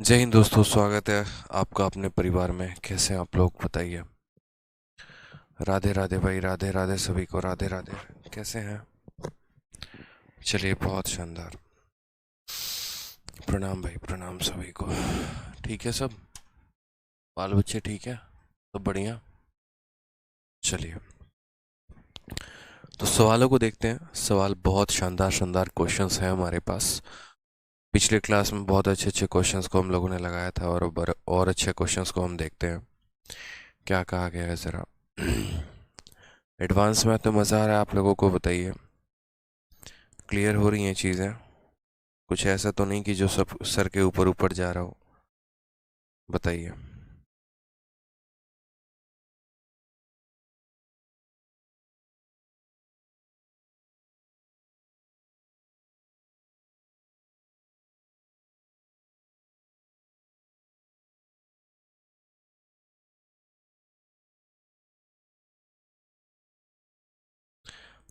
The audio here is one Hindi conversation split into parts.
जय हिंद दोस्तों, स्वागत है आपका अपने परिवार में। कैसे हैं आप लोग, बताइए। राधे राधे भाई, राधे राधे सभी को, राधे राधे। कैसे हैं? चलिए, बहुत शानदार। प्रणाम भाई, प्रणाम सभी को। ठीक है सब? बाल बच्चे ठीक है? सब बढ़िया? चलिए, तो सवालों को देखते हैं। सवाल बहुत शानदार शानदार क्वेश्चंस हैं हमारे पास। पिछले क्लास में बहुत अच्छे अच्छे क्वेश्चंस को हम लोगों ने लगाया था, और अच्छे क्वेश्चंस को हम देखते हैं क्या कहा गया है ज़रा। एडवांस में तो मज़ा आ रहा है आप लोगों को, बताइए। क्लियर हो रही हैं चीज़ें? कुछ ऐसा तो नहीं कि जो सब सर के ऊपर ऊपर जा रहा हो? बताइए।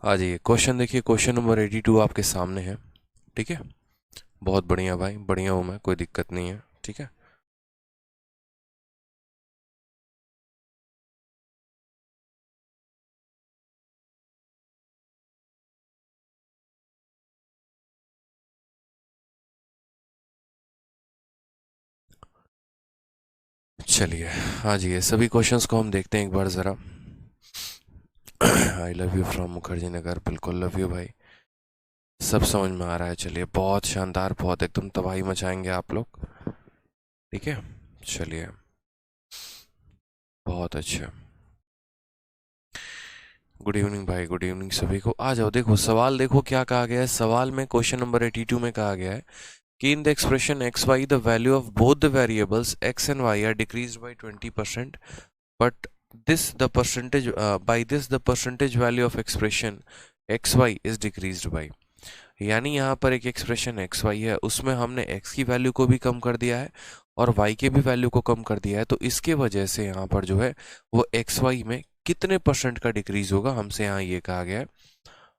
आ जाइए, क्वेश्चन देखिए। क्वेश्चन नंबर 82 आपके सामने है। ठीक है, बहुत बढ़िया भाई, बढ़िया हूँ मैं, कोई दिक्कत नहीं है। ठीक है, चलिए आ जाइए, सभी क्वेश्चंस को हम देखते हैं एक बार ज़रा। I love you from Mukherjee Nagar, बिल्कुल लव यू भाई। सब समझ में आ रहा है। चलिए, बहुत शानदार, बहुत एकदम तबाही मचाएंगे आप लोग। ठीक है, चलिए, बहुत अच्छा। गुड इवनिंग भाई, गुड इवनिंग सभी को। आ जाओ, देखो सवाल, देखो क्या कहा गया है सवाल में। क्वेश्चन नंबर 82 में कहा गया है कि in the expression xy the value of both the variables x and y are decreased by 20%, but this the percentage by this the percentage value of expression xy is decreased by। यानी यहाँ पर एक एक्सप्रेशन xy है, उसमें हमने x की वैल्यू को भी कम कर दिया है और y के भी वैल्यू को कम कर दिया है। तो इसके वजह से यहाँ पर जो है वो xy में कितने परसेंट का डिक्रीज होगा, हमसे यहाँ ये कहा गया है।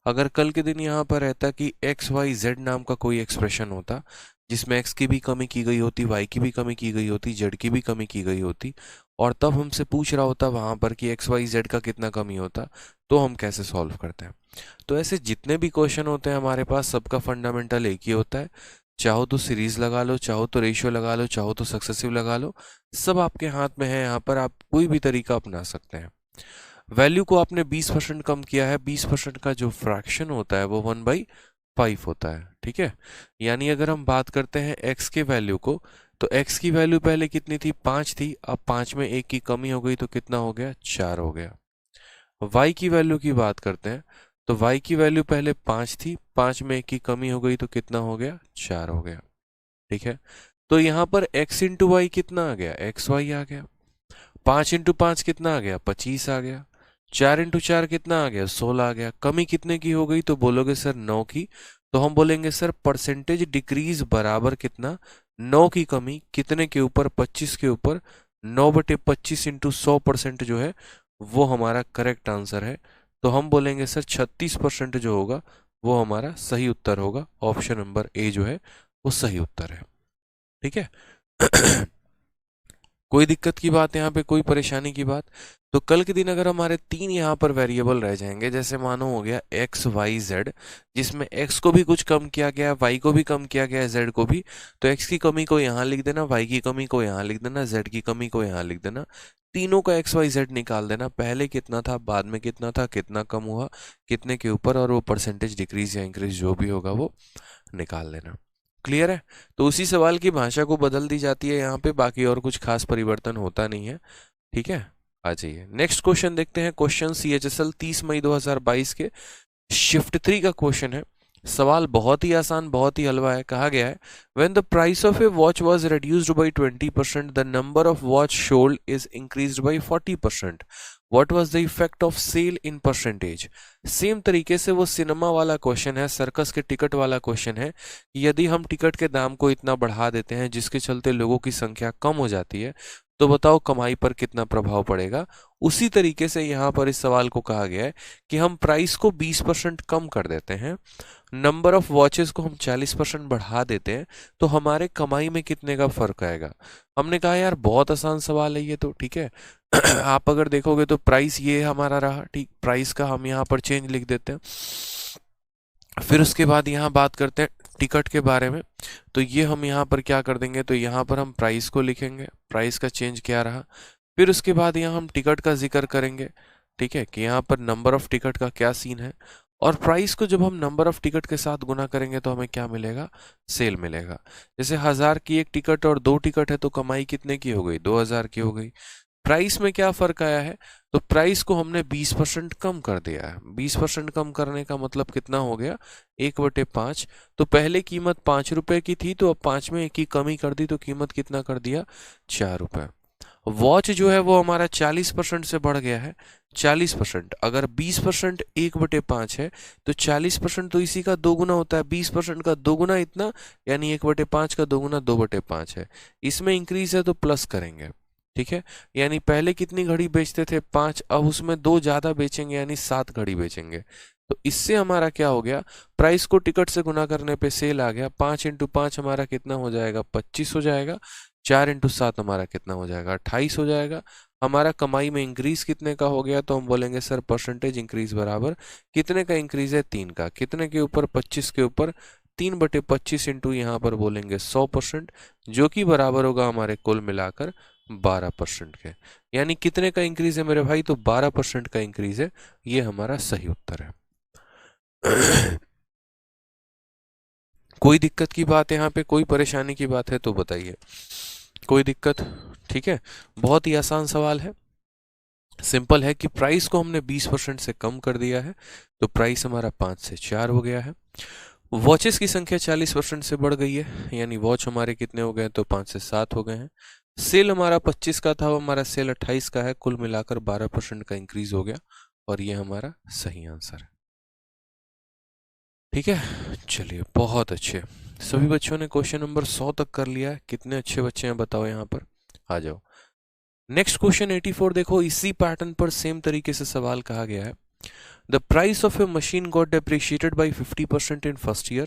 अगर कल के दिन यहाँ पर रहता कि एक्स वाई जेड नाम का कोई एक्सप्रेशन होता जिसमें एक्स की भी कमी की गई होती, वाई की भी कमी की गई होती, जेड की भी कमी की गई होती, और तब हमसे पूछ रहा होता वहां पर कि एक्स वाई जेड का कितना कमी होता, तो हम कैसे सॉल्व करते हैं। तो ऐसे जितने भी क्वेश्चन होते हैं हमारे पास, सबका फंडामेंटल एक ही होता है। चाहो तो सीरीज लगा लो, चाहो तो रेशियो लगा लो, चाहो तो सक्सेसिव लगा लो, सब आपके हाथ में है। यहाँ पर आप कोई भी तरीका अपना सकते हैं। वैल्यू को आपने 20% कम किया है, 20% का जो फ्रैक्शन होता है वो 1/5 होता है। ठीक है, यानी अगर हम बात करते हैं x के वैल्यू को, तो x की वैल्यू पहले कितनी थी? 5 थी। अब 5 में 1 की कमी हो गई तो कितना हो गया? 4 हो गया। y की वैल्यू की बात करते हैं, तो y की वैल्यू पहले 5 थी, 5 में 1 की कमी हो गई तो कितना हो गया? 4 हो गया। ठीक है, तो यहाँ पर x इंटू वाई कितना आ गया? एक्स वाई आ गया। 5 इंटू 5 कितना आ गया? 25 आ गया। 4 इंटू 4 कितना आ गया? 16 आ गया। कमी कितने की हो गई? तो बोलोगे सर 9 की। तो हम बोलेंगे सर परसेंटेज डिक्रीज बराबर कितना? 9 की कमी कितने के ऊपर? 25 के ऊपर। 9/25 इंटू 100% जो है वो हमारा करेक्ट आंसर है। तो हम बोलेंगे सर 36% जो होगा वो हमारा सही उत्तर होगा। ऑप्शन नंबर ए जो है वो सही उत्तर है। ठीक है। कोई दिक्कत की बात यहाँ पे, कोई परेशानी की बात? तो कल के दिन अगर हमारे 3 यहाँ पर वेरिएबल रह जाएंगे, जैसे मानो हो गया एक्स वाई जेड, जिसमें एक्स को भी कुछ कम किया गया, वाई को भी कम किया गया, जेड को भी, तो एक्स की कमी को यहाँ लिख देना, वाई की कमी को यहाँ लिख देना, जेड की कमी को यहाँ लिख देना। तीनों का एक्स वाई जेड निकाल देना, पहले कितना था, बाद में कितना था, कितना कम हुआ, कितने के ऊपर, और वो परसेंटेज डिक्रीज या इंक्रीज जो भी होगा वो निकाल लेना। क्लियर है? तो उसी सवाल की भाषा को बदल दी जाती है यहाँ पे, बाकी और कुछ खास परिवर्तन होता नहीं है। ठीक है, आ जाइए नेक्स्ट क्वेश्चन देखते हैं। क्वेश्चन CHSL 30 मई 2022 के शिफ्ट 3 का क्वेश्चन है। सवाल बहुत ही आसान, बहुत ही हलवा है। कहा गया है when the price of a watch was reduced by 20% the number of watch sold is increased by 40%। What was the effect of sale in percentage. Same तरीके से वो सिनेमा वाला क्वेश्चन है, सर्कस के टिकट वाला क्वेश्चन है। यदि हम टिकट के दाम को इतना बढ़ा देते हैं जिसके चलते लोगों की संख्या कम हो जाती है, तो बताओ कमाई पर कितना प्रभाव पड़ेगा। उसी तरीके से यहाँ पर इस सवाल को कहा गया है कि हम प्राइस को 20% कम कर देते हैं, नंबर ऑफ वॉचेस को हम 40% बढ़ा देते हैं, तो हमारे कमाई में कितने का फर्क आएगा। हमने कहा यार बहुत आसान सवाल है ये तो, ठीक है। आप अगर देखोगे तो प्राइस ये हमारा रहा, ठीक, प्राइस का हम यहाँ पर चेंज लिख देते हैं। फिर उसके बाद यहाँ बात करते हैं टिकट के बारे में, तो ये हम यहाँ पर क्या कर देंगे, तो यहाँ पर हम प्राइस को लिखेंगे, प्राइस का चेंज क्या रहा। फिर उसके बाद यहाँ हम टिकट का जिक्र करेंगे, ठीक है, कि यहाँ पर नंबर ऑफ टिकट का क्या सीन है। और प्राइस को जब हम नंबर ऑफ टिकट के साथ गुना करेंगे तो हमें क्या मिलेगा, सेल मिलेगा। जैसे 1000 की एक टिकट और 2 टिकट है तो कमाई कितने की हो गई, 2000 की हो गई। प्राइस में क्या फर्क आया है, तो प्राइस को हमने 20% कम कर दिया है। 20% कम करने का मतलब कितना हो गया, 1/5। तो पहले कीमत 5 रुपए की थी, तो अब 5 में 1 की कमी कर दी, तो कीमत कितना कर दिया, 4 रुपए। वॉच जो है वो हमारा 40% से बढ़ गया है। 40%, अगर 20% 1/5 है तो 40% तो इसी का दोगुना होता है। 20% का दोगुना इतना, यानी 1/5 का दोगुना 2/5 है। इसमें इंक्रीज है तो प्लस करेंगे, ठीक है। यानी पहले कितनी घड़ी बेचते थे, 5, अब उसमें 2 ज्यादा बेचेंगे यानी 7 घड़ी बेचेंगे। तो इससे हमारा क्या हो गया, प्राइस को टिकट से गुना करने पे सेल आ गया। 5 × 5 हमारा कितना हो जाएगा, 25 हो जाएगा। 4 × 7 हमारा कितना हो जाएगा, 28 हो जाएगा। हमारा कमाई में इंक्रीज कितने का हो गया, तो हम बोलेंगे सर परसेंटेज इंक्रीज बराबर कितने का इंक्रीज है, 3 का। कितने के ऊपर, 25 के ऊपर। 3/25 इंटू यहाँ पर बोलेंगे 100%, जो कि बराबर होगा हमारे कुल मिलाकर 12% के। यानी कितने का इंक्रीज है मेरे भाई, तो 12% का इंक्रीज है। ये हमारा सही उत्तर है। कोई दिक्कत की बात यहाँ पे, कोई परेशानी की बात है तो बताइए, कोई दिक्कत, ठीक है। बहुत ही आसान सवाल है, सिंपल है कि प्राइस को हमने 20% से कम कर दिया है, तो प्राइस हमारा 5 से 4 हो गया है। वॉचेस की संख्या 40% से बढ़ गई है, यानी वॉच हमारे कितने हो गए, तो 5 से 7 हो गए हैं। सेल हमारा 25 का था, हमारा सेल 28 का है, कुल मिलाकर 12% का इंक्रीज हो गया, और ये हमारा सही आंसर है, ठीक है। चलिए बहुत अच्छे, सभी बच्चों ने क्वेश्चन नंबर 100 तक कर लिया है। कितने अच्छे बच्चे हैं बताओ, यहाँ पर आ जाओ। नेक्स्ट क्वेश्चन 84 देखो, इसी पैटर्न पर सेम तरीके से सवाल कहा गया है। The price of a machine got depreciated by 50% in first year,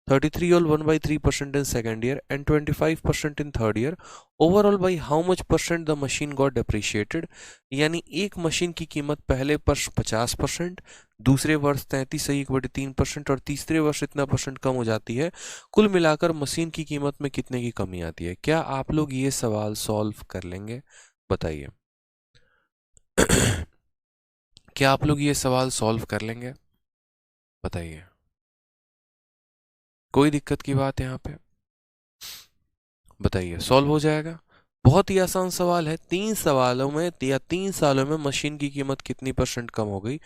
33 or 1/3% in second year, and 25% in third year. Overall by how much percent the machine got depreciated? यानी एक मशीन की कीमत पहले वर्ष 50%, दूसरे वर्ष 33.3% और तीसरे वर्ष इतना परसेंट कम हो जाती है। कुल मिलाकर मशीन की कीमत में कितने की कमी आती है। क्या आप लोग ये सवाल सॉल्व कर लेंगे, बताइए। क्या आप लोग ये सवाल सॉल्व कर लेंगे, बताइए। कोई दिक्कत की बात यहाँ पे, बताइए, सॉल्व हो जाएगा। बहुत ही आसान सवाल है। 3 सवालों में या 3 सालों में मशीन की कीमत कितनी परसेंट कम हो गई।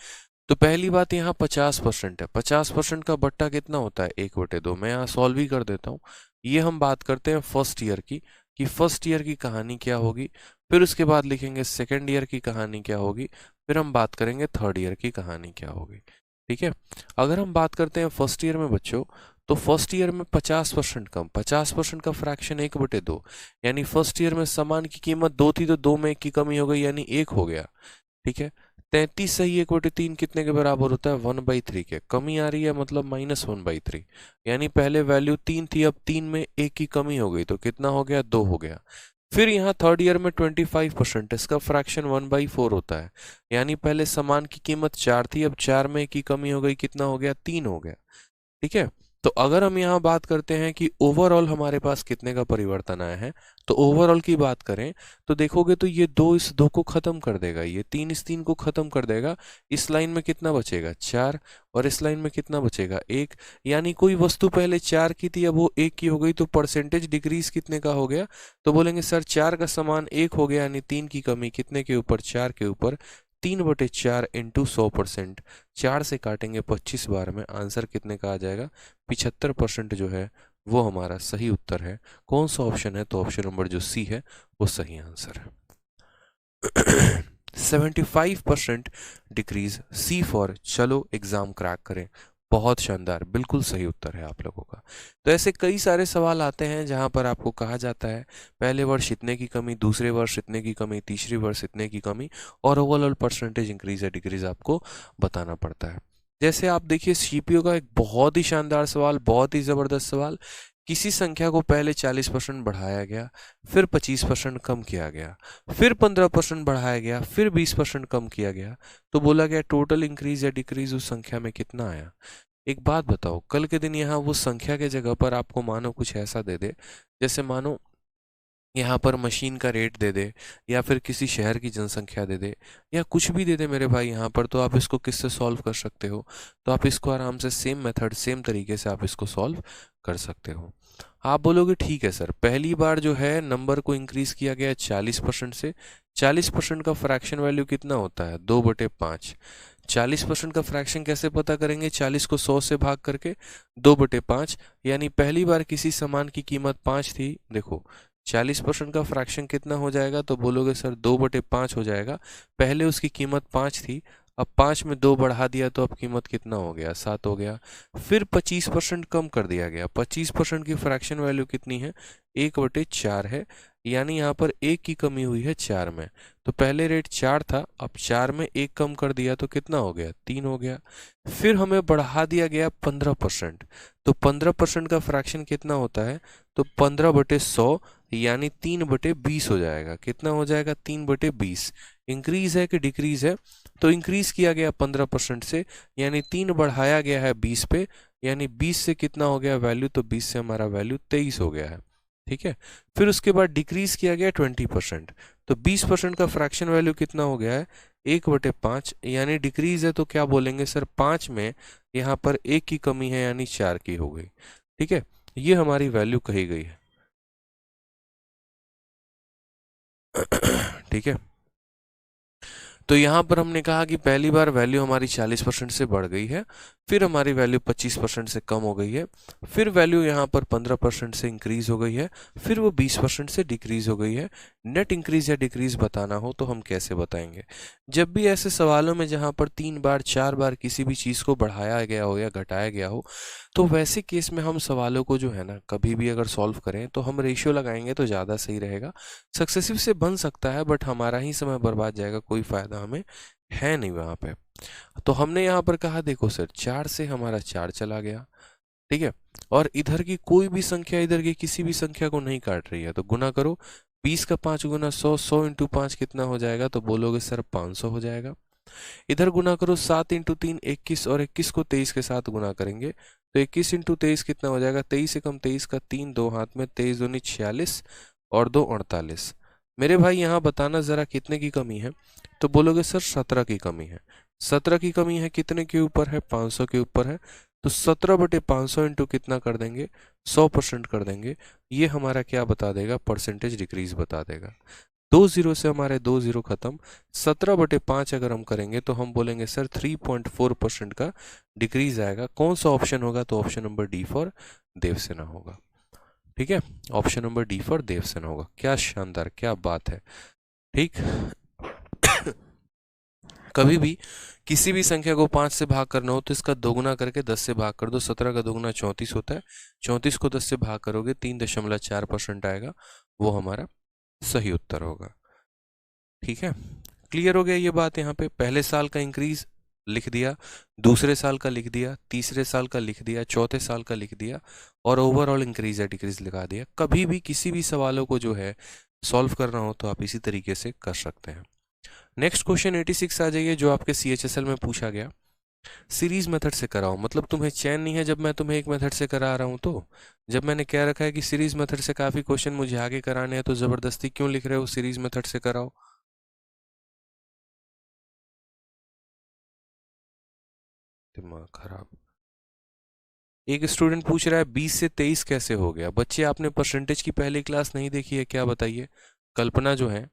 तो पहली बात यहाँ 50% है। 50% का बट्टा कितना होता है, 1/2। मैं यहाँ सॉल्व ही कर देता हूँ। ये हम बात करते हैं फर्स्ट ईयर की, कि फर्स्ट ईयर की कहानी क्या होगी। फिर उसके बाद लिखेंगे सेकेंड ईयर की कहानी क्या होगी। फिर हम बात करेंगे थर्ड ईयर की कहानी क्या होगी, ठीक है। अगर हम बात करते हैं फर्स्ट ईयर में बच्चों, तो फर्स्ट ईयर में 50% कम, 50% का फ्रैक्शन 1/2, यानी फर्स्ट ईयर में सामान की कीमत 2 थी तो 2 में 1 की कमी हो गई, यानी 1 हो गया, ठीक है। 33 सही 1/3 कितने के बराबर होता है, 1/3 के। कमी आ रही है मतलब -1/3, यानी पहले वैल्यू 3 थी, अब 3 में 1 की कमी हो गई, तो कितना हो गया, 2 हो गया। फिर यहाँ थर्ड ईयर में 25%, इसका फ्रैक्शन 1/4 होता है, यानी पहले सामान की कीमत 4 थी, अब 4 में 1 की कमी हो गई, कितना हो गया, 3 हो गया, ठीक है। तो अगर हम यहाँ बात करते हैं कि ओवरऑल हमारे पास कितने का परिवर्तन आया है, तो ओवरऑल की बात करें तो देखोगे तो ये 2 इस 2 को खत्म कर देगा, ये 3 इस 3 को खत्म कर देगा। इस लाइन में कितना बचेगा, 4, और इस लाइन में कितना बचेगा, 1। यानी कोई वस्तु पहले 4 की थी, अब वो 1 की हो गई, तो परसेंटेज डिक्रीज कितने का हो गया, तो बोलेंगे सर 4 का समान 1 हो गया, यानी 3 की कमी कितने के ऊपर, 4 के ऊपर, 3/4 इंटू 100%, 4 से काटेंगे 25 बार में, आंसर कितने का आ जाएगा? 75% जो है वो हमारा सही उत्तर है। कौन सा ऑप्शन है? तो ऑप्शन नंबर जो सी है वो सही आंसर है। 75% डिक्रीज, सी फॉर चलो एग्जाम क्रैक करें। बहुत शानदार, बिल्कुल सही उत्तर है आप लोगों का। तो ऐसे कई सारे सवाल आते हैं जहां पर आपको कहा जाता है पहले वर्ष इतने की कमी, दूसरे वर्ष इतने की कमी, तीसरे वर्ष इतने की कमी, और ओवरऑल परसेंटेज इंक्रीज या डिक्रीज आपको बताना पड़ता है। जैसे आप देखिए सीपीओ का एक बहुत ही शानदार सवाल, बहुत ही जबरदस्त सवाल। किसी संख्या को पहले 40% बढ़ाया गया, फिर 25% कम किया गया, फिर 15% बढ़ाया गया, फिर 20% कम किया गया, तो बोला गया टोटल इंक्रीज या डिक्रीज उस संख्या में कितना आया। एक बात बताओ, कल के दिन यहाँ वो संख्या के जगह पर आपको मानो कुछ ऐसा दे दे, जैसे मानो यहाँ पर मशीन का रेट दे दे, या फिर किसी शहर की जनसंख्या दे दे, या कुछ भी दे दे मेरे भाई यहाँ पर, तो आप इसको किससे सॉल्व कर सकते हो? तो आप इसको आराम से सेम मेथड, सेम तरीके से आप इसको सॉल्व कर सकते हो। आप बोलोगे ठीक है सर, पहली बार जो है नंबर को इंक्रीज किया गया 40% से, 40% का फ्रैक्शन वैल्यू कितना होता है? 2/5। 40% का फ्रैक्शन कैसे पता करेंगे? 40 को 100 से भाग करके 2/5, यानी पहली बार किसी सामान की कीमत 5 थी, देखो 40% का फ्रैक्शन कितना हो जाएगा? तो बोलोगे सर 2/5 हो जाएगा। पहले उसकी कीमत 5 थी, अब 5 में 2 बढ़ा दिया तो अब कीमत कितना हो गया? 7 हो गया। फिर 25% कम कर दिया गया, 25% की फ्रैक्शन वैल्यू कितनी है? 1/4 है, यानी यहाँ पर 1 की कमी हुई है 4 में। तो पहले रेट 4 था, अब 4 में 1 कम कर दिया तो कितना हो गया? 3 हो गया। फिर हमें बढ़ा दिया गया 15%, तो 15% का फ्रैक्शन कितना होता है? तो 15/100, यानी 3/20 हो जाएगा। कितना हो जाएगा? 3/20। इंक्रीज है कि डिक्रीज है? तो इंक्रीज किया गया 15% से, यानी 3 बढ़ाया गया है 20 पे, यानी 20 से कितना हो गया वैल्यू? तो 20 से हमारा वैल्यू 23 हो गया है। ठीक है। फिर उसके बाद डिक्रीज किया गया 20%, तो 20% का फ्रैक्शन वैल्यू कितना हो गया है? 1/5, यानी डिक्रीज है तो क्या बोलेंगे सर? 5 में यहाँ पर 1 की कमी है, यानी 4 की हो गई। ठीक है, ये हमारी वैल्यू कही गई है। ठीक है, तो यहाँ पर हमने कहा कि पहली बार वैल्यू हमारी 40% से बढ़ गई है, फिर हमारी वैल्यू 25% से कम हो गई है, फिर वैल्यू यहाँ पर 15% से इंक्रीज हो गई है, फिर वो 20% से डिक्रीज हो गई है। नेट इंक्रीज या डिक्रीज बताना हो तो हम कैसे बताएंगे? जब भी ऐसे सवालों में जहाँ पर 3 बार 4 बार किसी भी चीज़ को बढ़ाया गया हो या घटाया गया हो, तो वैसे केस में हम सवालों को जो है ना कभी भी अगर सॉल्व करें तो हम रेशियो लगाएंगे तो ज़्यादा सही रहेगा। सक्सेसिव से बन सकता है बट हमारा ही समय बर्बाद जाएगा, कोई फायदा हमें है नहीं वहाँ पे। तो हमने यहाँ पर कहा देखो सर 4 से हमारा 4 चला गया, ठीक है, और इधर की कोई भी संख्या इधर की किसी भी संख्या को नहीं काट रही है, तो गुना करो। 20 का 5 गुना 100, 100 इंटू 5 कितना हो जाएगा? तो बोलोगे सर 500 हो जाएगा। इधर गुना करो 7 इंटू 3 21, और 21 को 23 के साथ गुना करेंगे तो 21 इंटू 23 कितना हो जाएगा? 23 से कम 23 का 3, 2 हाथ में, 23 दूनी 46 और 2 48। मेरे भाई यहाँ बताना जरा कितने की कमी है? तो बोलोगे सर 17 की कमी है। 17 की कमी है, कितने के ऊपर है? 500 के ऊपर है। तो 17/500 इंटू कितना कर देंगे? 100% कर देंगे। ये हमारा क्या बता देगा? परसेंटेज डिक्रीज बता देगा। 2 जीरो से हमारे 2 जीरो खत्म। 17/5 अगर हम करेंगे तो हम बोलेंगे सर 3.4% का डिक्रीज आएगा। कौन सा ऑप्शन होगा? तो option number D for Devasena होगा। ठीक है, option number D for Devasena होगा। क्या शानदार, क्या बात है। ठीक कभी भी किसी भी संख्या को 5 से भाग करना हो तो इसका दोगुना करके 10 से भाग कर दो। 17 का दोगुना 34 होता है, 34 को 10 से भाग करोगे 3.4% आएगा, वो हमारा सही उत्तर होगा। ठीक है, क्लियर हो गया ये बात? यहाँ पे पहले साल का इंक्रीज लिख दिया, दूसरे साल का लिख दिया, तीसरे साल का लिख दिया, चौथे साल का लिख दिया, और ओवरऑल इंक्रीज या डिक्रीज लिखा दिया। कभी भी किसी भी सवालों को जो है सॉल्व करना हो तो आप इसी तरीके से कर सकते हैं। नेक्स्ट क्वेश्चन 86 आ जाइए, जो आपके CHSL में पूछा गया। सीरीज मेथड से कराओ, मतलब तुम्हें चैन नहीं है जब मैं तुम्हें एक मेथड से करा रहा हूं तो? जब मैंने कह रखा है कि सीरीज मेथड से काफी क्वेश्चन मुझे आगे कराने हैं तो जबरदस्ती क्यों लिख रहे हो सीरीज मेथड से कराओ? दिमाग खराब। एक स्टूडेंट पूछ रहा है 20 से 23 कैसे हो गया? बच्चे आपने परसेंटेज की पहली क्लास नहीं देखी है क्या? बताइए। कल्पना जो है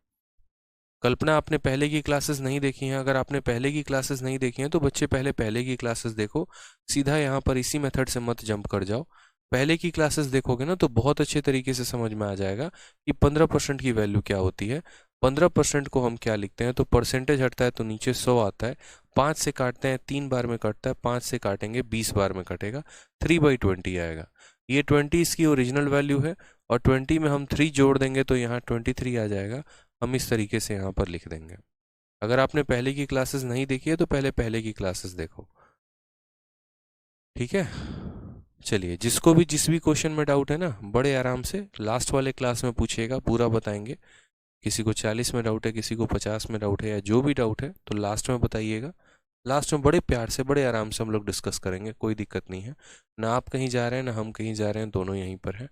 कल्पना आपने पहले की क्लासेस नहीं देखी हैं, अगर आपने पहले की क्लासेस नहीं देखी हैं तो बच्चे पहले की क्लासेस देखो, सीधा यहाँ पर इसी मेथड से मत जंप कर जाओ। पहले की क्लासेस देखोगे ना तो बहुत अच्छे तरीके से समझ में आ जाएगा कि 15% की वैल्यू क्या होती है। 15% को हम क्या लिखते हैं, तो परसेंटेज हटता है तो नीचे 100 आता है, 5 से काटते हैं 3 बार में कटता है, 5 से काटेंगे 20 बार में कटेगा, 3/20 आएगा। ये 20 इसकी ओरिजिनल वैल्यू है और 20 में हम 3 जोड़ देंगे तो यहाँ 23 आ जाएगा। हम इस तरीके से यहाँ पर लिख देंगे। अगर आपने पहले की क्लासेस नहीं देखी है तो पहले की क्लासेस देखो, ठीक है। चलिए, जिसको भी जिस भी क्वेश्चन में डाउट है ना, बड़े आराम से लास्ट वाले क्लास में पूछिएगा, पूरा बताएंगे। किसी को 40 में डाउट है, किसी को 50 में डाउट है, या जो भी डाउट है तो लास्ट में बताइएगा। लास्ट में बड़े प्यार से बड़े आराम से हम लोग डिस्कस करेंगे, कोई दिक्कत नहीं है। ना आप कहीं जा रहे हैं ना हम कहीं जा रहे हैं, दोनों यहीं पर हैं,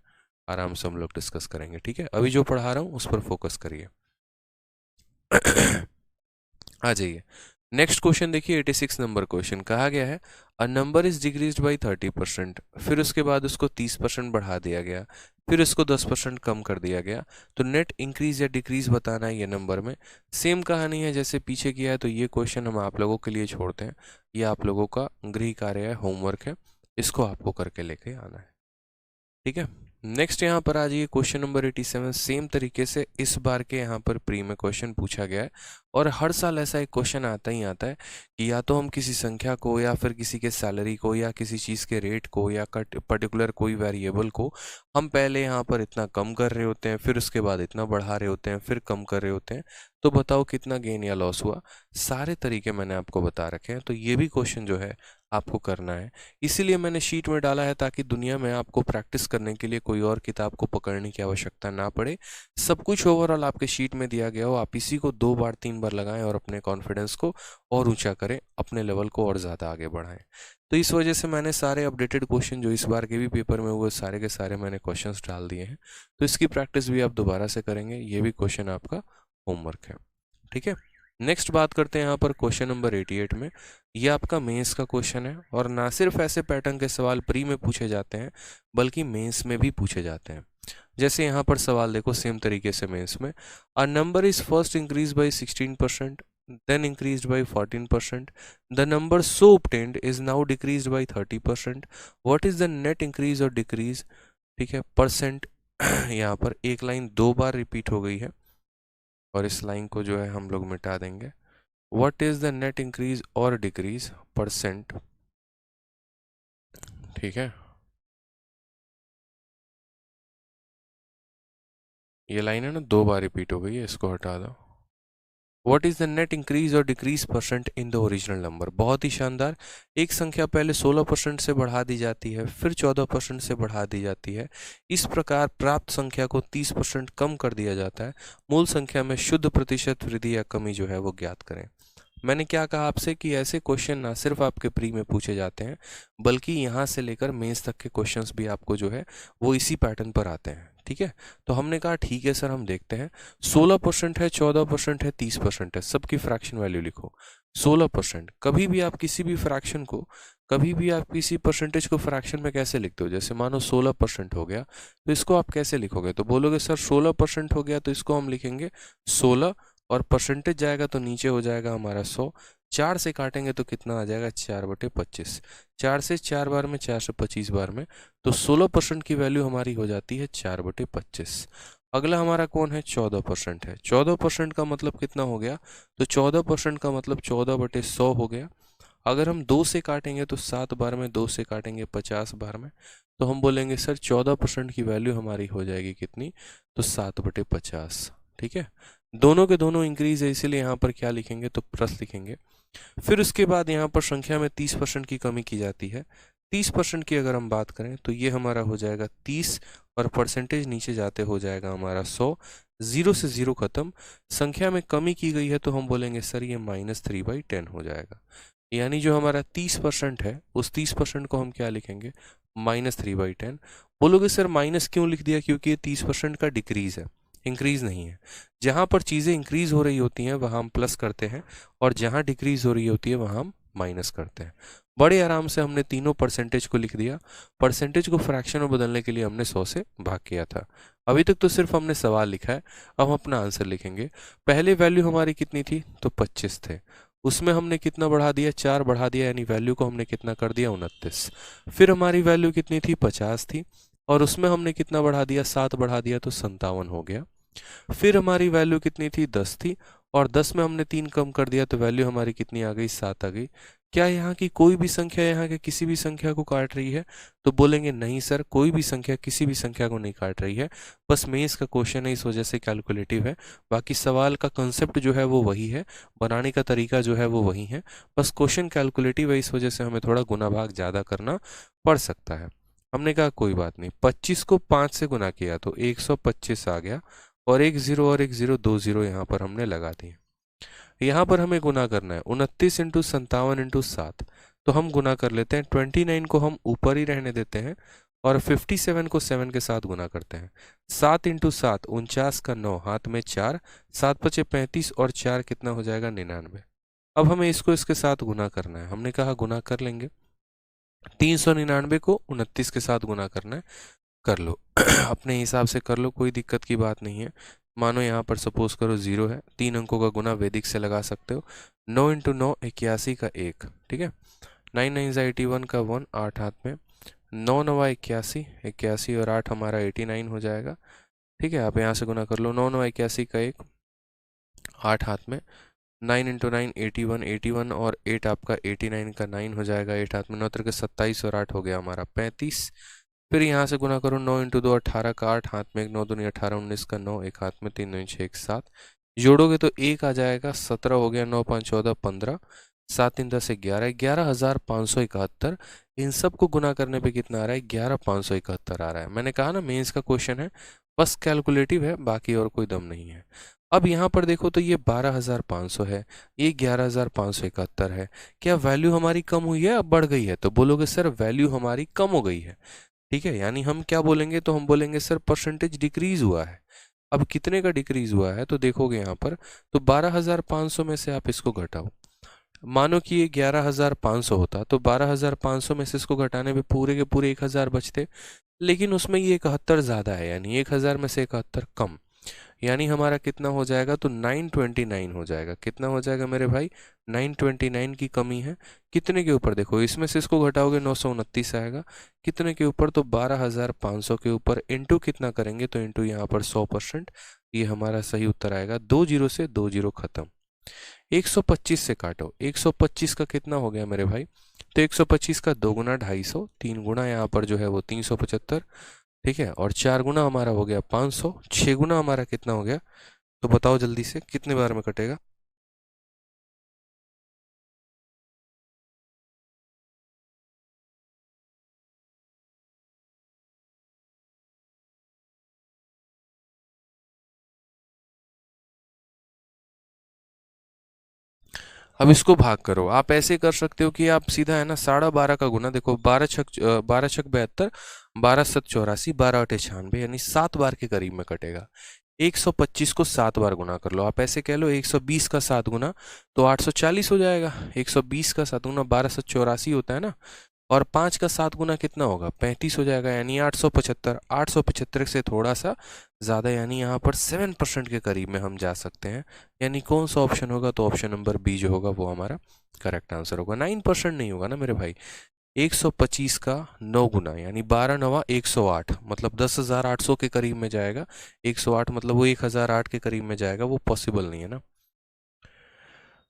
आराम से हम लोग डिस्कस करेंगे, ठीक है। अभी जो पढ़ा रहा हूँ उस पर फोकस करिए। आ जाइए, नेक्स्ट क्वेश्चन देखिए। 86 नंबर क्वेश्चन कहा गया है a number is decreased by 30%, फिर उसके बाद उसको 30% बढ़ा दिया गया, फिर उसको 10% कम कर दिया गया, तो नेट इंक्रीज या डिक्रीज बताना है ये नंबर में। सेम कहानी है जैसे पीछे किया है, तो ये क्वेश्चन हम आप लोगों के लिए छोड़ते हैं, ये आप लोगों का गृह कार्य है, होमवर्क है, इसको आपको करके लेके आना है, ठीक है। नेक्स्ट यहाँ पर आ जाइए, क्वेश्चन नंबर 87। सेम तरीके से इस बार के यहाँ पर प्री में क्वेश्चन पूछा गया है, और हर साल ऐसा एक क्वेश्चन आता ही आता है कि या तो हम किसी संख्या को या फिर किसी के सैलरी को या किसी चीज़ के रेट को या पर्टिकुलर कोई वेरिएबल को हम पहले यहाँ पर इतना कम कर रहे होते हैं, फिर उसके बाद इतना बढ़ा रहे होते हैं, फिर कम कर रहे होते हैं, तो बताओ कितना गेन या लॉस हुआ। सारे तरीके मैंने आपको बता रखे हैं, तो ये भी क्वेश्चन जो है आपको करना है। इसीलिए मैंने शीट में डाला है ताकि दुनिया में आपको प्रैक्टिस करने के लिए कोई और किताब को पकड़ने की आवश्यकता ना पड़े। सब कुछ ओवरऑल आपके शीट में दिया गया हो, आप इसी को 2 बार 3 बार लगाएं और अपने कॉन्फिडेंस को और ऊंचा करें, अपने लेवल को और ज़्यादा आगे बढ़ाएं। तो इस वजह से मैंने सारे अपडेटेड क्वेश्चन जो इस बार के भी पेपर में हुए सारे के सारे मैंने क्वेश्चंस डाल दिए हैं, तो इसकी प्रैक्टिस भी आप दोबारा से करेंगे। ये भी क्वेश्चन आपका होमवर्क है, ठीक है। नेक्स्ट बात करते हैं यहाँ पर क्वेश्चन नंबर 88 में। ये आपका मेंस का क्वेश्चन है, और ना सिर्फ ऐसे पैटर्न के सवाल प्री में पूछे जाते हैं बल्कि मेंस में भी पूछे जाते हैं। जैसे यहाँ पर सवाल देखो, सेम तरीके से मेंस में a number is first increase by 16%, then increased by 14%. The number so obtained is now decreased by 30%. What is the net increase or decrease? ठीक है, परसेंट यहाँ पर एक लाइन 2 बार रिपीट हो गई है, और इस लाइन को जो है हम लोग मिटा देंगे। What is the net increase or decrease percent, ठीक है। ये लाइन है ना 2 बार रिपीट हो गई है, इसको हटा दो। What is the net increase or decrease percent in the original number? बहुत ही शानदार। एक संख्या पहले 16% से बढ़ा दी जाती है, फिर 14% से बढ़ा दी जाती है। इस प्रकार प्राप्त संख्या को 30% कम कर दिया जाता है। मूल संख्या में शुद्ध प्रतिशत वृद्धि या कमी जो है वो ज्ञात करें। मैंने क्या कहा आपसे कि ऐसे क्वेश्चन ना सिर्फ आपके प्री में पूछे जाते हैं, बल्कि यहाँ से लेकर मेंस तक के क्वेश्चंस भी आपको जो है वो इसी पैटर्न पर आते हैं, ठीक है। तो हमने कहा ठीक है सर, हम देखते हैं। 16% है, 14% है, 30% है, सबकी फ्रैक्शन वैल्यू लिखो। 16%, कभी भी आप किसी भी फ्रैक्शन को, कभी भी आप किसी परसेंटेज को फ्रैक्शन में कैसे लिखते हो? जैसे मानो 16% हो गया, तो इसको आप कैसे लिखोगे? तो बोलोगे सर 16% हो गया तो इसको हम लिखेंगे 16, और परसेंटेज जाएगा तो नीचे हो जाएगा हमारा 100। 4 से काटेंगे तो कितना आ जाएगा? 4/25। 4 से 4 बार में, 4 से 25 बार में, तो 16% की वैल्यू हमारी हो जाती है 4/25। अगला हमारा कौन है? 14% है। 14% का मतलब कितना हो गया? तो 14% का मतलब 14/100 हो गया। अगर हम 2 से काटेंगे तो 7 बार में, 2 से काटेंगे 50 बार में, तो हम बोलेंगे सर 14% की वैल्यू हमारी हो जाएगी कितनी? तो 7/50, ठीक है। दोनों के दोनों इंक्रीज है, इसीलिए यहाँ पर क्या लिखेंगे? तो प्लस लिखेंगे। फिर उसके बाद यहाँ पर संख्या में 30% की कमी की जाती है। 30% की अगर हम बात करें तो ये हमारा हो जाएगा 30, और परसेंटेज नीचे जाते हो जाएगा हमारा 100। 0 से 0 खत्म। संख्या में कमी की गई है तो हम बोलेंगे सर ये -3/10 हो जाएगा। यानी जो हमारा 30% है, उस 30% को हम क्या लिखेंगे? -3/10। बोलोगे सर माइनस क्यों लिख दिया? क्योंकि ये 30% का डिक्रीज है, इंक्रीज नहीं है। जहाँ पर चीज़ें इंक्रीज हो रही होती हैं वहाँ हम प्लस करते हैं, और जहाँ डिक्रीज हो रही होती है वहाँ हम माइनस करते हैं। बड़े आराम से हमने तीनों परसेंटेज को लिख दिया। परसेंटेज को फ्रैक्शन में बदलने के लिए हमने 100 से भाग किया था। अभी तक तो सिर्फ हमने सवाल लिखा है, अब हम अपना आंसर लिखेंगे। पहले वैल्यू हमारी कितनी थी, तो 25 थे। उसमें हमने कितना बढ़ा दिया, 4 बढ़ा दिया, यानी वैल्यू को हमने कितना कर दिया, 29। फिर हमारी वैल्यू कितनी थी, 50 थी, और उसमें हमने कितना बढ़ा दिया, 7 बढ़ा दिया, तो 57 हो गया। फिर हमारी वैल्यू कितनी थी, 10 थी, और 10 में हमने 3 कम कर दिया, तो वैल्यू हमारी कितनी आ गई, 7 आ गई। क्या यहाँ की कोई भी संख्या यहाँ के किसी भी संख्या को काट रही है, तो बोलेंगे नहीं सर, कोई भी संख्या किसी भी संख्या को नहीं काट रही है। बस मेंस का क्वेश्चन है, इस वजह से कैलकुलेटिव है। बाकी सवाल का कंसेप्ट जो है वो वही है, बनाने का तरीका जो है वो वही है, बस क्वेश्चन कैलकुलेटिव है, इस वजह से हमें थोड़ा गुना भाग ज़्यादा करना पड़ सकता है। हमने कहा कोई बात नहीं, 25 को 5 से गुना किया तो 125 आ गया, और एक जीरो और एक जीरो, 2 जीरो यहाँ पर हमने लगा दिए। यहाँ पर हमें गुना करना है 29 इंटू 57 इंटू 7, तो हम गुना कर लेते हैं। 29 को हम ऊपर ही रहने देते हैं, और 57 को 7 के साथ गुना करते हैं। 7 इंटू 7 49 का 9, हाथ में 4, 7 पचे 35, और 4 कितना हो जाएगा, 99। अब हमें इसको इसके साथ गुना करना है, हमने कहा गुना कर लेंगे। 399 को 29 के साथ गुना करना है, कर लो अपने हिसाब से कर लो, कोई दिक्कत की बात नहीं है। मानो यहाँ पर सपोज करो 0 है, 3 अंकों का गुना वैदिक से लगा सकते हो। 9 इंटू 9 81 का 1, ठीक है। 9 9 81 का 1, 8 हाथ में, 9 9 81, 81 और 8 हमारा 89 हो जाएगा, ठीक है। आप यहाँ से गुना कर लो, 9 9 81 का 1, 8 हाथ में, 9 इंटू 9 81, 81 और 8 आपका 89 का 9 हो जाएगा, 8 हाथ में, 9 के 27 और 8 हो गया हमारा 35। फिर यहाँ से गुना करो, 9 इंटू 2 18 का 8, हाथ में 1, 9 दूनी 18, 19 का 9, एक हाथ में 3 9 6 1 7, जोड़ोगे तो 1 आ जाएगा, 17 हो गया, 9 5 14 15, 7 3 10 11, 11,571। इन सब को गुना करने पे कितना आ रहा है, 11,571 आ रहा है। मैंने कहा ना मेंस का क्वेश्चन है, बस कैलकुलेटिव है, बाकी और कोई दम नहीं है। अब यहाँ पर देखो तो ये 12,500 है, ये 11,571 है। क्या वैल्यू हमारी कम हुई है, अब बढ़ गई है? तो बोलोगे सर वैल्यू हमारी कम हो गई है, ठीक है। यानी हम क्या बोलेंगे, तो हम बोलेंगे सर परसेंटेज डिक्रीज हुआ है। अब कितने का डिक्रीज हुआ है, तो देखोगे यहाँ पर, तो 12,500 में से आप इसको घटाओ। मानो कि ये 11,500 होता, तो 12,500 में से इसको घटाने पे पूरे के पूरे 1,000 बचते, लेकिन उसमें ये 71 ज़्यादा है, यानी 1,000 में से 71 कम, यानी हमारा कितना हो जाएगा, तो 929 हो जाएगा। कितना हो जाएगा मेरे भाई, 929 की कमी है। कितने के ऊपर, देखो इसमें से इसको घटाओगे 929 आएगा, कितने के ऊपर, तो 12,500 के ऊपर, इंटू कितना करेंगे, तो इंटू यहाँ पर 100%, ये हमारा सही उत्तर आएगा। 2 जीरो से 2 जीरो खत्म। 125 से काटो, 125 का कितना हो गया मेरे भाई, तो 125 का 2 गुना 250, 3 गुना यहाँ पर जो है वो 375, ठीक है, और 4 गुना हमारा हो गया 500, 6 गुना हमारा कितना हो गया, तो बताओ जल्दी से कितने बार में कटेगा। अब इसको भाग करो, आप ऐसे कर सकते हो कि आप सीधा है ना 12.5 का गुना, देखो 12 छक 72, 12 7 84, 12 8 96, यानी 7 बार के करीब में कटेगा। 125 को 7 बार गुना कर लो, आप ऐसे कह लो 120 का 7 गुना, तो 840 हो जाएगा। 120 का 7 गुना 12 7 84 होता है ना, और 5 का 7 गुना कितना होगा, 35 हो जाएगा, यानी 875। 875 से थोड़ा सा ज़्यादा, यानी यहाँ पर 7% के करीब में हम जा सकते हैं। यानी कौन सा ऑप्शन होगा, तो ऑप्शन नंबर बी जो होगा वो हमारा करेक्ट आंसर होगा। 9% नहीं होगा ना मेरे भाई। 125 का 9 गुना, यानी 12 9 108, मतलब 10,800 के करीब में जाएगा। 108 मतलब वो 1,008 के करीब में जाएगा, वो पॉसिबल नहीं है ना।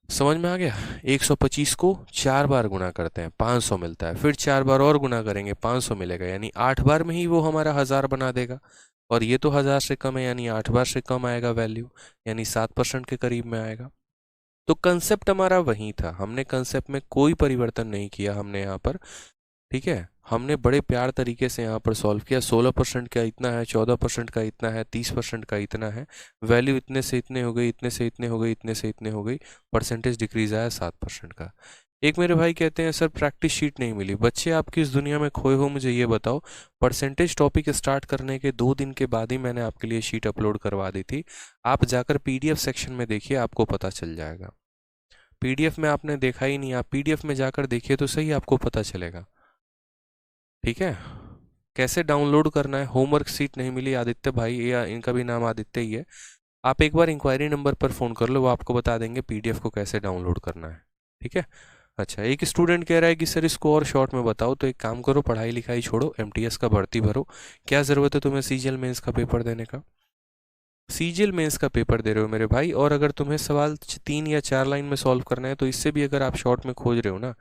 समझ में आ गया। 125 को 4 बार गुना करते हैं 500 मिलता है, फिर 4 बार और गुना करेंगे 500 मिलेगा, यानी 8 बार में ही वो हमारा 1000 बना देगा। और ये तो 1000 से कम है, यानी 8 बार से कम आएगा वैल्यू, यानी 7% के करीब में आएगा। तो कंसेप्ट हमारा वही था, हमने कंसेप्ट में कोई परिवर्तन नहीं किया हमने यहाँ पर, ठीक है। हमने बड़े प्यार तरीके से यहाँ पर सॉल्व किया। 16% का इतना है, 14% का इतना है, 30% का इतना है, वैल्यू इतने से इतने हो गई, इतने से इतने हो गई, इतने से इतने हो गई, परसेंटेज डिक्रीज आया 7% का। एक मेरे भाई कहते हैं सर प्रैक्टिस शीट नहीं मिली। बच्चे आप किस दुनिया में खोए हो, मुझे ये बताओ। परसेंटेज टॉपिक स्टार्ट करने के 2 दिन के बाद ही मैंने आपके लिए शीट अपलोड करवा दी थी, आप जाकर PDF सेक्शन में देखिए, आपको पता चल जाएगा। पीडीएफ में आपने देखा ही नहीं, आप पीडीएफ में जाकर देखिए तो सही, आपको पता चलेगा। ठीक है, कैसे डाउनलोड करना है, होमवर्क शीट नहीं मिली आदित्य भाई, या इनका भी नाम आदित्य ही है, आप एक बार इंक्वायरी नंबर पर फ़ोन कर लो, वो आपको बता देंगे पीडीएफ को कैसे डाउनलोड करना है। ठीक है। अच्छा, एक स्टूडेंट कह रहा है कि सर इसको और शॉर्ट में बताओ, तो एक काम करो, पढ़ाई लिखाई छोड़ो, एमटीएस का भर्ती भरो। क्या ज़रूरत है तुम्हें सीजीएल मेंस का पेपर देने का? सीजीएल मेंस का पेपर दे रहे हो मेरे भाई, और अगर तुम्हें सवाल 3 या 4 लाइन में सॉल्व करना है, तो इससे भी अगर आप शॉर्ट में खोज रहे हो ना,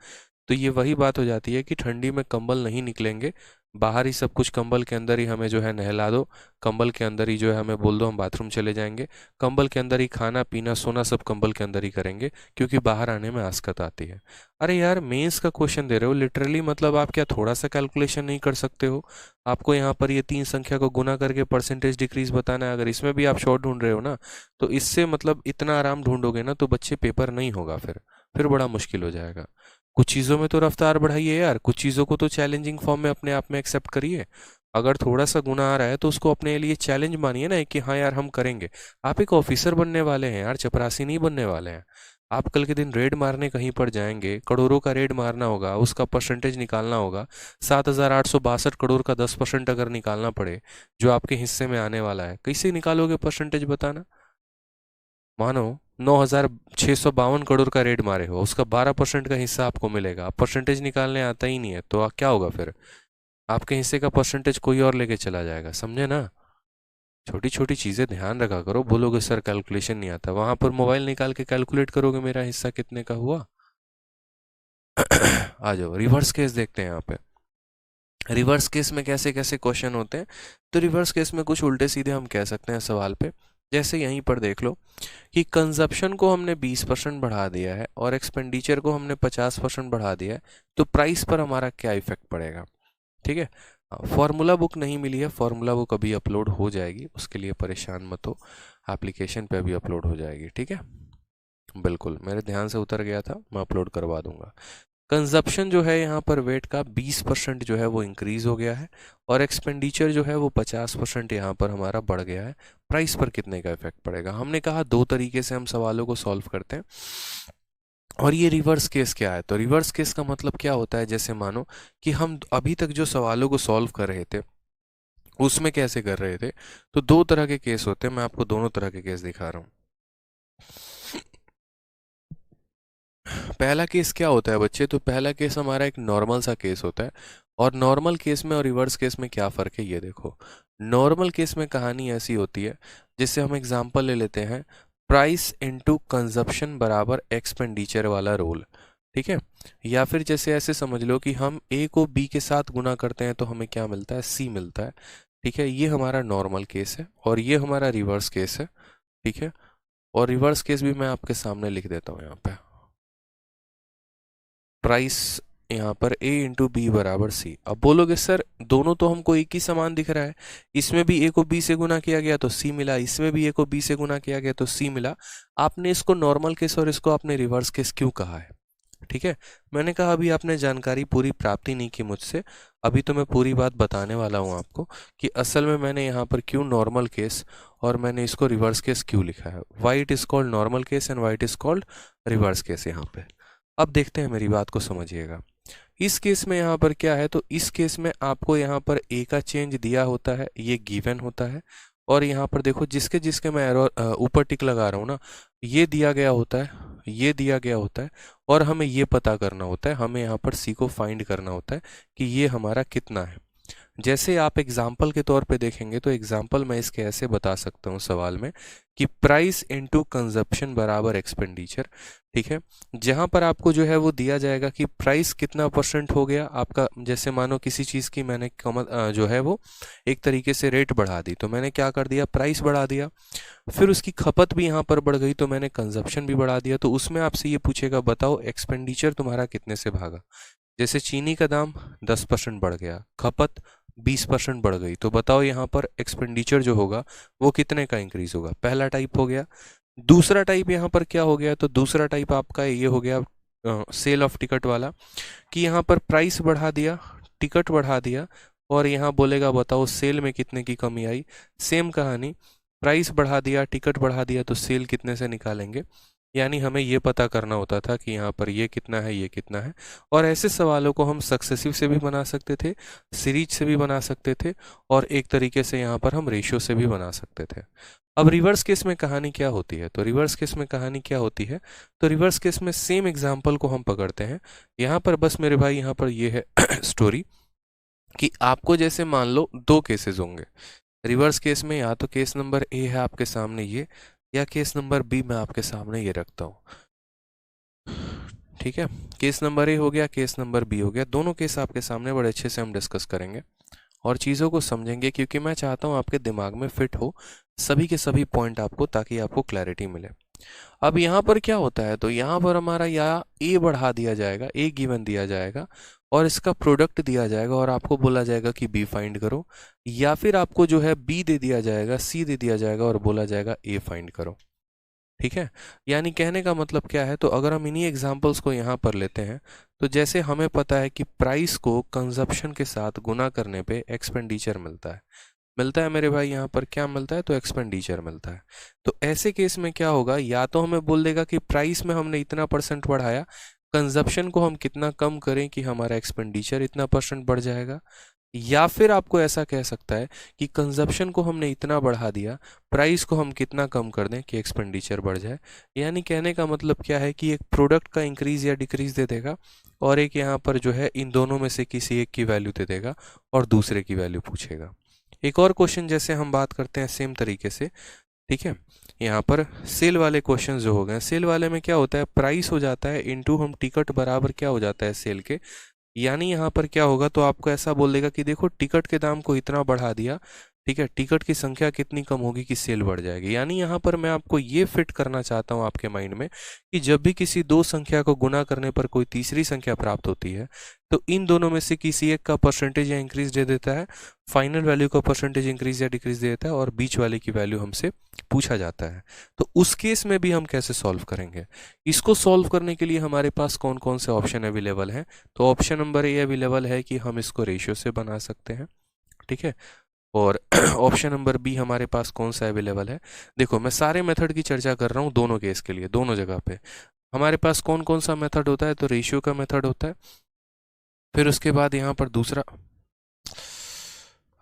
तो ये वही बात हो जाती है कि ठंडी में कंबल नहीं निकलेंगे, बाहर ही सब कुछ, कंबल के अंदर ही हमें जो है नहला दो, कंबल के अंदर ही जो है हमें बोल दो हम बाथरूम चले जाएंगे, कंबल के अंदर ही खाना पीना सोना सब कंबल के अंदर ही करेंगे, क्योंकि बाहर आने में आस्कत आती है। अरे यार, मेंस का क्वेश्चन दे रहे हो लिटरली, मतलब आप क्या थोड़ा सा कैलकुलेशन नहीं कर सकते हो? आपको यहाँ पर ये 3 संख्या को गुना करके परसेंटेज डिक्रीज बताना है, अगर इसमें भी आप शॉर्ट ढूंढ रहे हो ना, तो इससे मतलब इतना आराम ढूंढोगे ना तो बच्चे पेपर नहीं होगा, फिर बड़ा मुश्किल हो जाएगा। कुछ चीज़ों में तो रफ्तार बढ़ाइए यार, कुछ चीज़ों को तो चैलेंजिंग फॉर्म में अपने आप में एक्सेप्ट करिए। अगर थोड़ा सा गुना आ रहा है तो उसको अपने लिए चैलेंज मानिए ना, कि हाँ यार हम करेंगे। आप एक ऑफिसर बनने वाले हैं यार, चपरासी नहीं बनने वाले हैं। आप कल के दिन रेड मारने कहीं पर जाएंगे, करोड़ों का रेड मारना होगा, उसका परसेंटेज निकालना होगा। 7,862 करोड़ का 10% अगर निकालना पड़े, जो आपके हिस्से में आने वाला है, कैसे निकालोगे परसेंटेज बताना? मानो 9,652 करोड़ का रेड मारे हो, उसका 12% का हिस्सा आपको मिलेगा, परसेंटेज निकालने आता ही नहीं है, तो क्या होगा फिर? आपके हिस्से का परसेंटेज कोई और लेके चला जाएगा, समझे ना? छोटी छोटी चीज़ें ध्यान रखा करो। बोलोगे सर कैलकुलेशन नहीं आता, वहां पर मोबाइल निकाल के कैलकुलेट करोगे मेरा हिस्सा कितने का हुआ। आ जाओ, रिवर्स केस देखते हैं यहाँ पे। रिवर्स केस में कैसे कैसे क्वेश्चन होते हैं, तो रिवर्स केस में कुछ उल्टे सीधे हम कह सकते हैं सवाल पे। जैसे यहीं पर देख लो कि कंजप्शन को हमने 20% बढ़ा दिया है और एक्सपेंडिचर को हमने 50% बढ़ा दिया है, तो प्राइस पर हमारा क्या इफेक्ट पड़ेगा? ठीक है, फॉर्मूला बुक नहीं मिली है, फॉर्मूला बुक अभी अपलोड हो जाएगी, उसके लिए परेशान मत हो, एप्लीकेशन पे अभी अपलोड हो जाएगी। ठीक है, बिल्कुल मेरे ध्यान से उतर गया था, मैं अपलोड करवा दूंगा। कंजप्शन जो है यहाँ पर वेट का 20% जो है वो इंक्रीज हो गया है, और एक्सपेंडिचर जो है वो 50% यहाँ पर हमारा बढ़ गया है। प्राइस पर कितने का इफेक्ट पड़ेगा? हमने कहा 2 तरीके से हम सवालों को सॉल्व करते हैं। और ये रिवर्स केस क्या है? तो रिवर्स केस का मतलब क्या होता है, जैसे मानो कि हम अभी तक जो सवालों को सॉल्व कर रहे थे उसमें कैसे कर रहे थे, तो 2 तरह के केस होते हैं, मैं आपको दोनों तरह के केस दिखा रहा हूँ। पहला केस क्या होता है बच्चे? तो पहला केस हमारा एक नॉर्मल सा केस होता है, और नॉर्मल केस में और रिवर्स केस में क्या फ़र्क है ये देखो। नॉर्मल केस में कहानी ऐसी होती है, जिससे हम एग्जांपल ले लेते हैं, प्राइस इनटू कंजप्शन बराबर एक्सपेंडिचर वाला रोल। ठीक है, या फिर जैसे ऐसे समझ लो कि हम ए को बी के साथ गुना करते हैं तो हमें क्या मिलता है? सी मिलता है। ठीक है, ये हमारा नॉर्मल केस है, और ये हमारा रिवर्स केस है। ठीक है, और रिवर्स केस भी मैं आपके सामने लिख देता हूँ यहाँ पे। प्राइस यहाँ पर a इंटू बी बराबर सी। अब बोलोगे सर दोनों तो हमको एक ही समान दिख रहा है, इसमें भी a को b से गुना किया गया तो c मिला, इसमें भी a को b से गुना किया गया तो c मिला। आपने इसको नॉर्मल केस और इसको आपने रिवर्स केस क्यों कहा है? ठीक है, मैंने कहा अभी आपने जानकारी पूरी प्राप्ति नहीं की मुझसे, अभी तो मैं पूरी बात बताने वाला हूँ आपको कि असल में मैंने यहाँ पर क्यों नॉर्मल केस और मैंने इसको रिवर्स केस क्यों लिखा है। Why it is called normal case and why it is called reverse case यहाँ पे। अब देखते हैं, मेरी बात को समझिएगा। इस केस में यहाँ पर क्या है, तो इस केस में आपको यहाँ पर ए का चेंज दिया होता है, ये गिवन होता है, और यहाँ पर देखो जिसके जिसके मैं एरो ऊपर टिक लगा रहा हूँ ना, ये दिया गया होता है, ये दिया गया होता है, और हमें ये पता करना होता है, हमें यहाँ पर सी को फाइंड करना होता है कि ये हमारा कितना है। जैसे आप एग्जाम्पल के तौर पे देखेंगे तो एग्जाम्पल मैं इसके ऐसे बता सकता हूँ सवाल में कि प्राइस इनटू कंजप्शन बराबर एक्सपेंडिचर। ठीक है, जहाँ पर आपको जो है वो दिया जाएगा कि प्राइस कितना % हो गया आपका। जैसे मानो किसी चीज़ की मैंने जो है वो एक तरीके से रेट बढ़ा दी, तो मैंने क्या कर दिया? प्राइस बढ़ा दिया। फिर उसकी खपत भी यहाँ पर बढ़ गई तो मैंने कंजप्शन भी बढ़ा दिया। तो उसमें आपसे ये पूछेगा बताओ एक्सपेंडिचर तुम्हारा कितने से भागा। जैसे चीनी का दाम 10% बढ़ गया, खपत 20% बढ़ गई, तो बताओ यहाँ पर एक्सपेंडिचर जो होगा वो कितने का इंक्रीज होगा। पहला टाइप हो गया। दूसरा टाइप यहाँ पर क्या हो गया? तो दूसरा टाइप आपका ये हो गया सेल ऑफ टिकट वाला, कि यहाँ पर प्राइस बढ़ा दिया, टिकट बढ़ा दिया, और यहाँ बोलेगा बताओ सेल में कितने की कमी आई। सेम कहानी, प्राइस बढ़ा दिया, टिकट बढ़ा दिया, तो सेल कितने से निकालेंगे। यानी हमें ये पता करना होता था कि यहाँ पर ये कितना है, ये कितना है। और ऐसे सवालों को हम सक्सेसिव से भी बना सकते थे, सीरीज से भी बना सकते थे, और एक तरीके से यहाँ पर हम रेशियो से भी बना सकते थे। अब रिवर्स केस में कहानी क्या होती है? तो रिवर्स केस में कहानी क्या होती है, तो रिवर्स केस में सेम एग्जाम्पल को हम पकड़ते हैं। यहाँ पर बस मेरे भाई यहाँ पर ये है स्टोरी कि आपको जैसे मान लो दो केसेस होंगे रिवर्स केस में, या तो केस नंबर ए है आपके सामने ये, या केस नंबर बी मैं आपके सामने ये रखता हूँ। ठीक है, केस नंबर ए हो गया, केस नंबर बी हो गया, दोनों केस आपके सामने बड़े अच्छे से हम डिस्कस करेंगे और चीज़ों को समझेंगे, क्योंकि मैं चाहता हूँ आपके दिमाग में फिट हो सभी के सभी पॉइंट आपको, ताकि आपको क्लैरिटी मिले। अब यहाँ पर क्या होता है, तो यहाँ पर हमारा या ए बढ़ा दिया जाएगा, ए गिवन दिया जाएगा और इसका प्रोडक्ट दिया जाएगा और आपको बोला जाएगा कि बी फाइंड करो, या फिर आपको जो है बी दे दिया जाएगा, सी दे दिया जाएगा और बोला जाएगा ए फाइंड करो। ठीक है, यानी कहने का मतलब क्या है, तो अगर हम इन्हीं एग्जांपल्स को यहाँ पर लेते हैं, तो जैसे हमें पता है कि प्राइस को कंजप्शन के साथ गुना करने पे एक्सपेंडिचर मिलता है मेरे भाई, यहाँ पर क्या मिलता है, तो एक्सपेंडिचर मिलता है। तो ऐसे केस में क्या होगा, या तो हमें बोल देगा कि प्राइस में हमने इतना % बढ़ाया, कंजप्शन को हम कितना कम करें कि हमारा एक्सपेंडिचर इतना % बढ़ जाएगा, या फिर आपको ऐसा कह सकता है कि कंजप्शन को हमने इतना बढ़ा दिया, प्राइस को हम कितना कम कर दें कि एक्सपेंडिचर बढ़ जाए। यानी कहने का मतलब क्या है कि एक प्रोडक्ट का इंक्रीज या डिक्रीज दे देगा और एक यहाँ पर जो है इन दोनों में से किसी एक की वैल्यू दे देगा और दूसरे की वैल्यू पूछेगा। एक और क्वेश्चन जैसे हम बात करते हैं सेम तरीके से, ठीक है, यहाँ पर सेल वाले क्वेश्चन जो हो गए, सेल वाले में क्या होता है, प्राइस हो जाता है इनटू हम टिकट बराबर क्या हो जाता है सेल के। यानी यहाँ पर क्या होगा, तो आपको ऐसा बोल देगा कि देखो टिकट के दाम को इतना बढ़ा दिया, ठीक है, टिकट की संख्या कितनी कम होगी कि सेल बढ़ जाएगी। यानी यहाँ पर मैं आपको ये फिट करना चाहता हूँ आपके माइंड में कि जब भी किसी दो संख्या को गुना करने पर कोई तीसरी संख्या प्राप्त होती है, तो इन दोनों में से किसी एक का परसेंटेज या इंक्रीज दे देता है, फाइनल वैल्यू का परसेंटेज इंक्रीज या डिक्रीज दे देता है और बीच वाले की वैल्यू हमसे पूछा जाता है। तो उस केस में भी हम कैसे सॉल्व करेंगे, इसको सॉल्व करने के लिए हमारे पास कौन कौन से ऑप्शन अवेलेबल हैं, तो ऑप्शन नंबर ए अवेलेबल है कि हम इसको रेशियो से बना सकते हैं, ठीक है, और ऑप्शन नंबर बी हमारे पास कौन सा अवेलेबल है। देखो मैं सारे मेथड की चर्चा कर रहा हूँ दोनों केस के लिए, दोनों जगह पे हमारे पास कौन कौन सा मेथड होता है, तो रेशियो का मेथड होता है, फिर उसके बाद यहाँ पर दूसरा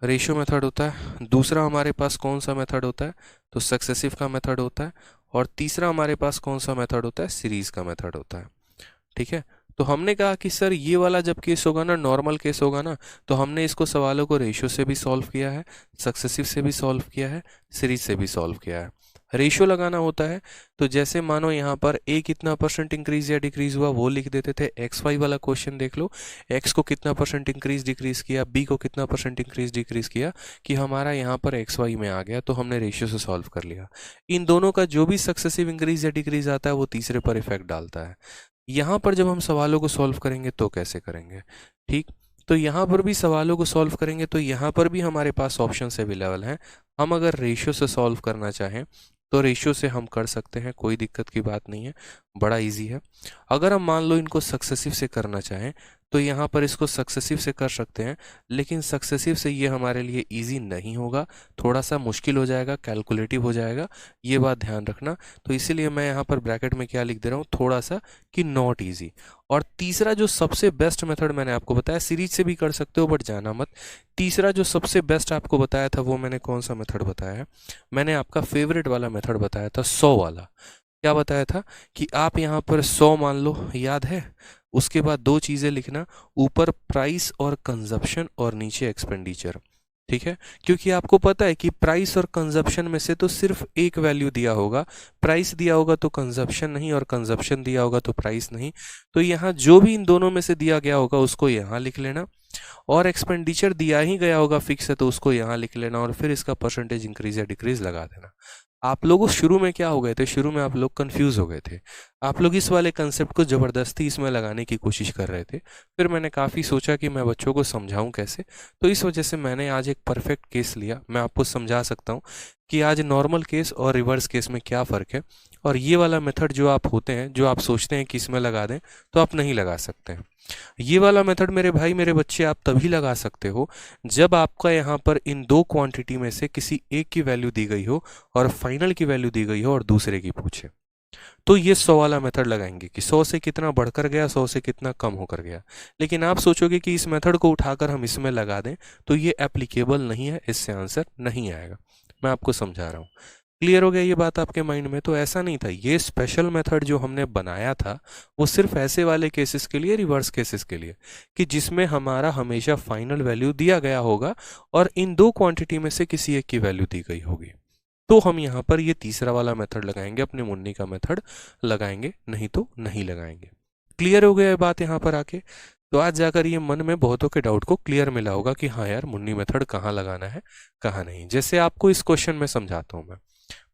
रेशियो मेथड होता है, दूसरा हमारे पास कौन सा मेथड होता है, तो सक्सेसिव का मेथड होता है, और तीसरा हमारे पास कौन सा मेथड होता है, सीरीज का मेथड होता है। ठीक है, तो हमने कहा कि सर ये वाला जब केस होगा ना, नॉर्मल केस होगा ना, तो हमने इसको सवालों को रेशियो से भी सॉल्व किया है, सक्सेसिव से भी सॉल्व किया है, सीरीज से भी सॉल्व किया है। रेशियो लगाना होता है, तो जैसे मानो यहाँ पर ए कितना % इंक्रीज या डिक्रीज हुआ वो लिख देते थे। एक्स वाई वाला क्वेश्चन देख लो, एक्स को कितना % इंक्रीज डिक्रीज किया, बी को कितना % इंक्रीज डिक्रीज किया, कि हमारा यहाँ पर एक्स वाई में आ गया, तो हमने रेशियो से सॉल्व कर लिया। इन दोनों का जो भी सक्सेसिव इंक्रीज या डिक्रीज आता है वो तीसरे पर इफेक्ट डालता है। यहाँ पर जब हम सवालों को सॉल्व करेंगे तो कैसे करेंगे, ठीक, तो यहाँ पर भी सवालों को सॉल्व करेंगे तो यहाँ पर भी हमारे पास ऑप्शंस अवेलेबल हैं। हम अगर रेशियो से सॉल्व करना चाहें तो रेशियो से हम कर सकते हैं, कोई दिक्कत की बात नहीं है, बड़ा इजी है। अगर हम मान लो इनको सक्सेसिव से करना चाहें तो यहाँ पर इसको सक्सेसिव से कर सकते हैं, लेकिन सक्सेसिव से ये हमारे लिए इजी नहीं होगा, थोड़ा सा मुश्किल हो जाएगा, कैलकुलेटिव हो जाएगा, ये बात ध्यान रखना। तो इसीलिए मैं यहाँ पर ब्रैकेट में क्या लिख दे रहा हूँ, थोड़ा सा, कि नॉट ईजी। और तीसरा जो सबसे बेस्ट मेथड मैंने आपको बताया, सीरीज से भी कर सकते हो बट जाना मत, तीसरा जो सबसे बेस्ट आपको बताया था वो मैंने कौन सा मेथड बताया है, मैंने आपका फेवरेट वाला मेथड बताया था, 100 वाला। क्या बताया था कि आप यहाँ पर 100 मान लो, याद है, उसके बाद दो चीज़ें लिखना, ऊपर प्राइस और कंजप्शन और नीचे एक्सपेंडिचर, ठीक है, क्योंकि आपको पता है कि प्राइस और कंजप्शन में से तो सिर्फ एक वैल्यू दिया होगा, प्राइस दिया होगा तो कंजप्शन नहीं, और कंजप्शन दिया होगा तो प्राइस नहीं, तो यहाँ जो भी इन दोनों में से दिया गया होगा उसको यहाँ लिख लेना, और एक्सपेंडिचर दिया ही गया होगा फिक्स है तो उसको यहाँ लिख लेना, और फिर इसका % इंक्रीज या डिक्रीज लगा देना। आप लोगों शुरू में क्या हो गए थे, शुरू में आप लोग कंफ्यूज हो गए थे, आप लोग इस वाले कंसेप्ट को ज़बरदस्ती इसमें लगाने की कोशिश कर रहे थे, फिर मैंने काफ़ी सोचा कि मैं बच्चों को समझाऊं कैसे, तो इस वजह से मैंने आज एक परफेक्ट केस लिया, मैं आपको समझा सकता हूं कि आज नॉर्मल केस और रिवर्स केस में क्या फ़र्क है, और ये वाला मेथड जो आप होते हैं, जो आप सोचते हैं कि इसमें लगा दें तो आप नहीं लगा सकते हैं। ये वाला मेथड मेरे भाई मेरे बच्चे आप तभी लगा सकते हो जब आपका यहाँ पर इन दो क्वांटिटी में से किसी एक की वैल्यू दी गई हो और फाइनल की वैल्यू दी गई हो और दूसरे की पूछे। तो ये 100 वाला मेथड लगाएंगे कि 100 से कितना बढ़कर गया, 100 से कितना कम होकर गया। लेकिन आप सोचोगे कि इस मेथड को उठाकर हम इसमें लगा दें तो ये एप्लीकेबल नहीं है, इससे आंसर नहीं आएगा। मैं आपको समझा रहा हूँ। क्लियर हो गया ये बात आपके माइंड में? तो ऐसा नहीं था, ये स्पेशल मेथड जो हमने बनाया था वो सिर्फ ऐसे वाले केसेस के लिए, रिवर्स केसेस के लिए, कि जिसमें हमारा हमेशा फाइनल वैल्यू दिया गया होगा और इन दो क्वांटिटी में से किसी एक की वैल्यू दी गई होगी। तो हम यहाँ पर ये तीसरा वाला मेथड लगाएंगे, अपने मुन्नी का मेथड लगाएंगे, नहीं तो नहीं लगाएंगे। क्लियर हो गया ये बात यहाँ पर आके? तो आज जाकर ये मन में बहुतों के डाउट को क्लियर मिला होगा कि हाँ यार, मुन्नी मेथड कहाँ लगाना है कहाँ नहीं। जैसे आपको इस क्वेश्चन में समझाता हूँ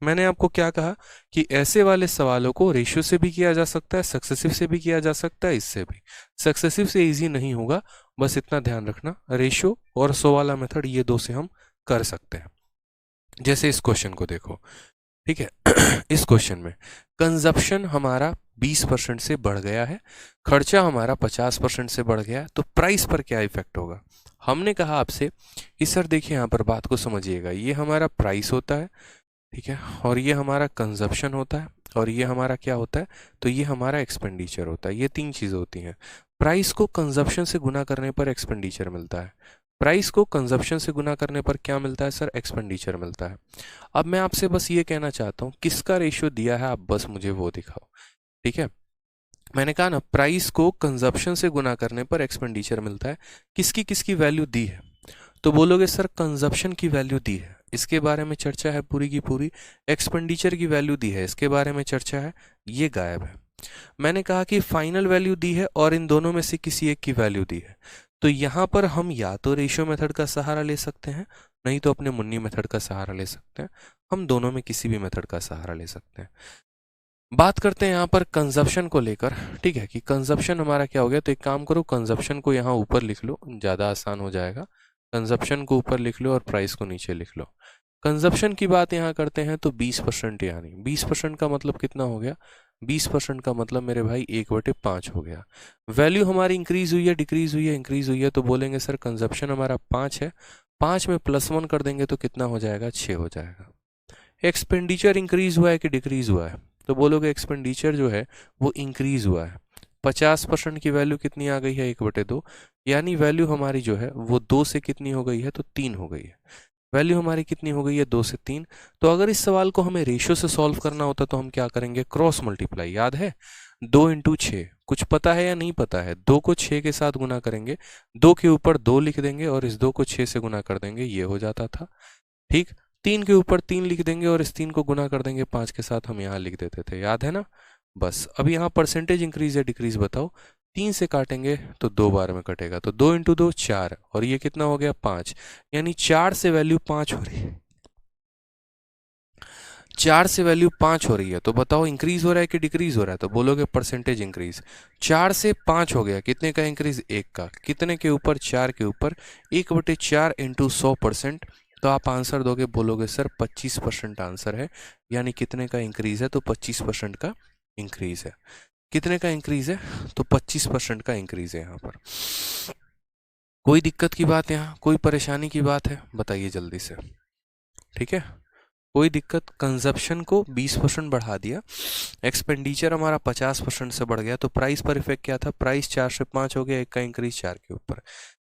मैंने आपको क्या कहा कि ऐसे वाले सवालों को रेशियो से भी किया जा सकता है, सक्सेसिव से भी किया जा सकता है, इससे भी। सक्सेसिव से इजी नहीं होगा, बस इतना ध्यान रखना, रेशियो और 100 वाला मेथड ये दो से हम कर सकते हैं। जैसे इस क्वेश्चन को देखो, ठीक है। इस क्वेश्चन में कंजप्शन हमारा 20% से बढ़ गया है, खर्चा हमारा 50% से बढ़ गया है, तो प्राइस पर क्या इफेक्ट होगा? हमने कहा आपसे कि सर देखिए यहाँ पर बात को समझिएगा, ये हमारा प्राइस होता है, ठीक है, और ये हमारा कंजप्शन होता है, और ये हमारा क्या होता है? तो ये हमारा एक्सपेंडिचर होता है। ये तीन चीज़ें होती हैं। प्राइस को कंजप्शन से गुना करने पर एक्सपेंडिचर मिलता है, प्राइस को कंजप्शन से गुना करने पर क्या मिलता है सर? एक्सपेंडिचर मिलता है। अब मैं आपसे बस ये कहना चाहता हूँ, किसका रेशियो दिया है, आप बस मुझे वो दिखाओ, ठीक है। मैंने कहा ना, प्राइस को कंजप्शन से गुना करने पर एक्सपेंडिचर मिलता है। किसकी किसकी वैल्यू दी है? तो बोलोगे सर कंजप्शन की वैल्यू दी है, इसके बारे में चर्चा है पूरी की पूरी। एक्सपेंडिचर की वैल्यू दी है, इसके बारे में चर्चा है, ये गायब है। मैंने कहा कि फाइनल वैल्यू दी है और इन दोनों में से किसी एक की वैल्यू दी है। तो यहाँ पर हम या तो रेशियो मेथड का सहारा ले सकते हैं, नहीं तो अपने मुन्नी मेथड का सहारा ले सकते हैं। हम दोनों में किसी भी मेथड का सहारा ले सकते हैं। बात करते हैं यहाँ पर कंजप्शन को लेकर, ठीक है, कि कंजप्शन हमारा क्या हो गया। तो एक काम करो, कंजप्शन को यहाँ ऊपर लिख लो, ज़्यादा आसान हो जाएगा। कंजप्शन को ऊपर लिख लो और प्राइस को नीचे लिख लो। कंजप्शन की बात यहाँ करते हैं तो 20%, यानी 20% का मतलब कितना हो गया? 20% का मतलब मेरे भाई 1/5 हो गया। वैल्यू हमारी इंक्रीज हुई है, डिक्रीज हुई है, इंक्रीज हुई है, तो बोलेंगे सर कंजप्शन हमारा 5 है, 5 में +1 कर देंगे तो कितना हो जाएगा? 6 हो जाएगा। एक्सपेंडिचर इंक्रीज हुआ है कि डिक्रीज हुआ है? तो बोलोगे एक्सपेंडिचर जो है वो इंक्रीज हुआ है। 50% की वैल्यू कितनी आ गई है? 1/2, यानी वैल्यू हमारी जो है वो 2 से कितनी हो गई है? तो 3 हो गई है। वैल्यू हमारी कितनी हो गई है? 2 से 3। तो अगर इस सवाल को हमें रेशियो से सॉल्व करना होता तो हम क्या करेंगे? क्रॉस मल्टीप्लाई, याद है? 2 × 6, कुछ पता है या नहीं पता है? 2 को 6 के साथ गुना करेंगे, 2 के ऊपर 2 लिख देंगे और इस 2 को 6 से गुना कर देंगे, ये हो जाता था, ठीक। 3 के ऊपर 3 लिख देंगे और इस 3 को गुना कर देंगे 5 के साथ, हम यहाँ लिख देते थे, याद है ना? बस अब यहाँ परसेंटेज इंक्रीज या डिक्रीज बताओ। 3 से काटेंगे तो 2 बार में कटेगा, तो 2 × 2 4, और ये कितना हो गया? 5, यानी 4 से वैल्यू 5 हो रही है। 4 से वैल्यू 5 हो रही है, तो बताओ इंक्रीज हो रहा है कि डिक्रीज हो रहा है? तो बोलोगे परसेंटेज इंक्रीज। 4 से 5 हो गया, कितने का इंक्रीज? 1 का। कितने के ऊपर? 4 के ऊपर। 1/4 × 100%, तो आप आंसर दोगे, बोलोगे सर 25% आंसर है। यानी कितने का इंक्रीज है? तो 25% का इंक्रीज है। कितने का इंक्रीज है? तो 25% का इंक्रीज है यहाँ पर। कोई दिक्कत की बात, यहाँ कोई परेशानी की बात है? बताइए जल्दी से, ठीक है। कोई दिक्कत? कंजप्शन को 20% बढ़ा दिया, एक्सपेंडिचर हमारा 50% से बढ़ गया, तो प्राइस पर इफेक्ट क्या था? प्राइस 4 से 5 हो गया, एक का इंक्रीज 4 के ऊपर।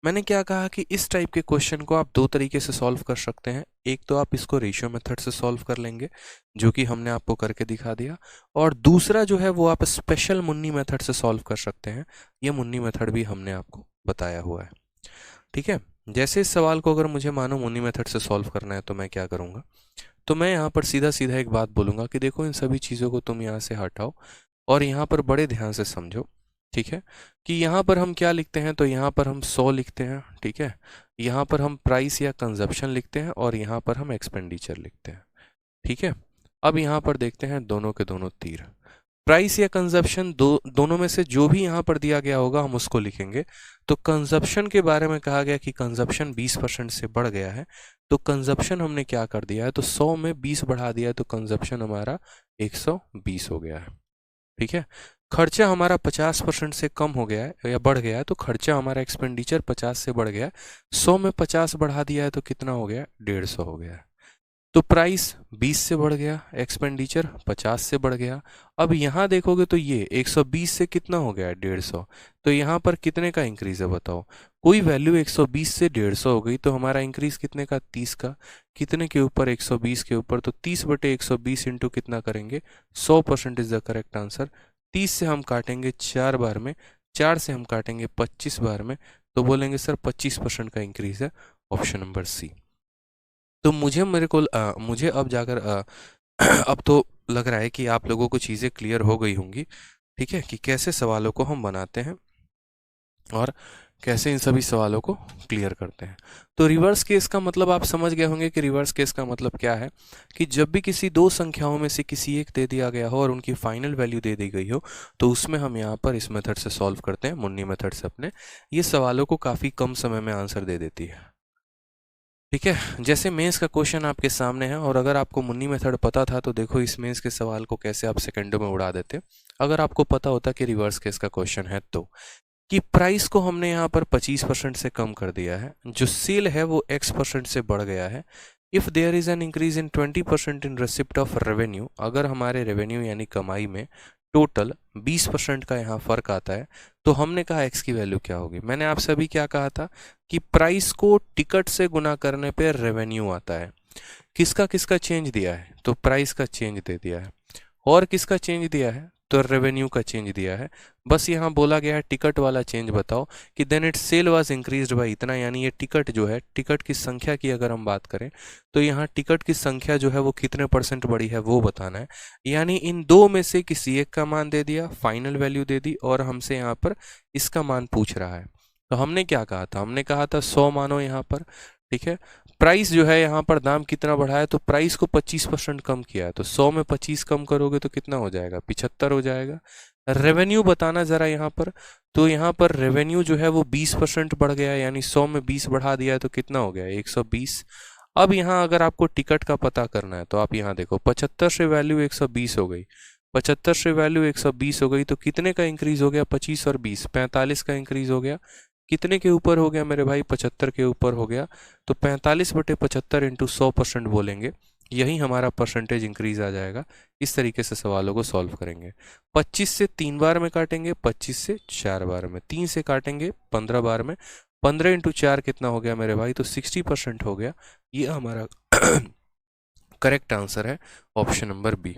मैंने क्या कहा कि इस टाइप के क्वेश्चन को आप 2 तरीके से सॉल्व कर सकते हैं। एक तो आप इसको रेशियो मेथड से सॉल्व कर लेंगे, जो कि हमने आपको करके दिखा दिया, और दूसरा जो है वो आप स्पेशल मुन्नी मेथड से सॉल्व कर सकते हैं। ये मुन्नी मेथड भी हमने आपको बताया हुआ है, ठीक है। जैसे इस सवाल को अगर मुझे मानो मुन्नी मेथड से सॉल्व करना है तो मैं क्या करूँगा? तो मैं यहाँ पर सीधा सीधा एक बात बोलूँगा कि देखो, इन सभी चीज़ों को तुम यहाँ से हटाओ और यहाँ पर बड़े ध्यान से समझो, ठीक है, कि यहाँ पर हम क्या लिखते हैं? तो यहाँ पर हम 100 लिखते हैं, ठीक है। यहाँ पर हम प्राइस या कंजप्शन लिखते हैं और यहाँ पर हम एक्सपेंडिचर लिखते हैं, ठीक है। अब यहाँ पर देखते हैं दोनों के दोनों तीर। प्राइस या कंजप्शन, दोनों में से जो भी यहाँ पर दिया गया होगा हम उसको लिखेंगे। तो कंजप्शन के बारे में कहा गया कि कंजप्शन 20% से बढ़ गया है, तो कंजप्शन हमने क्या कर दिया है? तो 100 में 20 बढ़ा दिया है, तो कंजप्शन हमारा 120 हो गया है, ठीक है। खर्चा हमारा 50% से कम हो गया है या बढ़ गया है, तो खर्चा हमारा एक्सपेंडिचर 50 से बढ़ गया है। 100 में 50 बढ़ा दिया है तो कितना हो गया? 150 हो गया है। तो प्राइस 20 से बढ़ गया, एक्सपेंडिचर 50 से बढ़ गया। अब यहाँ देखोगे तो ये 120 से कितना हो गया, 150। तो यहाँ पर कितने का इंक्रीज है बताओ। कोई वैल्यू 120 से 150 हो गई तो हमारा इंक्रीज कितने का, 30 का। कितने के ऊपर, 120 के ऊपर, तो 30/120 इंटू कितना करेंगे, 100% इज द करेक्ट आंसर। 30 से हम काटेंगे 4 बार में, 4 से हम काटेंगे 25 बार में, तो बोलेंगे सर 25% का इंक्रीज है, ऑप्शन नंबर सी। तो मुझे अब जाकर अब तो लग रहा है कि आप लोगों को चीज़ें क्लियर हो गई होंगी, ठीक है, कि कैसे सवालों को हम बनाते हैं और कैसे इन सभी सवालों को क्लियर करते हैं। तो रिवर्स केस का मतलब आप समझ गए होंगे कि रिवर्स केस का मतलब क्या है, कि जब भी किसी दो संख्याओं में से किसी एक दे दिया गया हो और उनकी फाइनल वैल्यू दे दी गई हो, तो उसमें हम यहाँ पर इस मेथड से सॉल्व करते हैं, मुन्नी मेथड से अपने। ये सवालों को काफ़ी कम समय में आंसर दे देती है, ठीक है। जैसे मेंस का क्वेश्चन आपके सामने है, और अगर आपको मुन्नी मेथड पता था तो देखो इस मेंस के सवाल को कैसे आप सेकंडों में उड़ा देते। अगर आपको पता होता कि रिवर्स केस का क्वेश्चन है तो, कि प्राइस को हमने यहाँ पर 25% से कम कर दिया है, जो सेल है वो x% से बढ़ गया है। If there is an increase in 20% in receipt of revenue, अगर हमारे रेवेन्यू यानी कमाई में टोटल 20% का यहाँ फर्क आता है, तो हमने कहा x की वैल्यू क्या होगी। मैंने आपसे अभी क्या कहा था कि प्राइस को टिकट से गुना करने पे रेवेन्यू आता है। किसका किसका चेंज दिया है, तो प्राइस का चेंज दे दिया है, और किसका चेंज दिया है, तो रेवेन्यू का चेंज दिया है। बस यहाँ बोला गया है टिकट वाला चेंज बताओ, कि then it sale was increased by इतना, यानी ये टिकट जो है, टिकट की संख्या की अगर हम बात करें तो यहाँ टिकट की संख्या जो है वो कितने % बढ़ी है वो बताना है। यानी इन दो में से किसी एक का मान दे दिया, फाइनल वैल्यू दे दी, और हमसे यहाँ पर इसका मान पूछ रहा है। तो हमने क्या कहा था, हमने कहा था 100 मानो यहाँ पर, ठीक है। प्राइस जो है यहाँ पर दाम कितना बढ़ा है, तो प्राइस को 25% कम किया है, तो 100 में 25 कम करोगे तो कितना हो जाएगा, 75 हो जाएगा। रेवेन्यू बताना ज़रा यहाँ पर, तो यहाँ पर रेवेन्यू जो है वो 20% बढ़ गया है, यानी 100 में 20 बढ़ा दिया है तो कितना हो गया, 120। अब यहाँ अगर आपको टिकट का पता करना है तो आप यहाँ देखो 75 से वैल्यू 120 हो गई, 75 से वैल्यू 120 हो गई, तो कितने का इंक्रीज हो गया, 25 और 20, 45 का इंक्रीज हो गया। कितने के ऊपर हो गया मेरे भाई, 75 के ऊपर हो गया। तो 45/75 इंटू 100% बोलेंगे, यही हमारा परसेंटेज इंक्रीज आ जाएगा। इस तरीके से सवालों को सॉल्व करेंगे। 25 से 3 बार में काटेंगे, 25 से 4 बार में, 3 से काटेंगे 15 बार में, 15 इंटू 4 कितना हो गया मेरे भाई, तो 60% हो गया। ये हमारा करेक्ट आंसर है, ऑप्शन नंबर बी।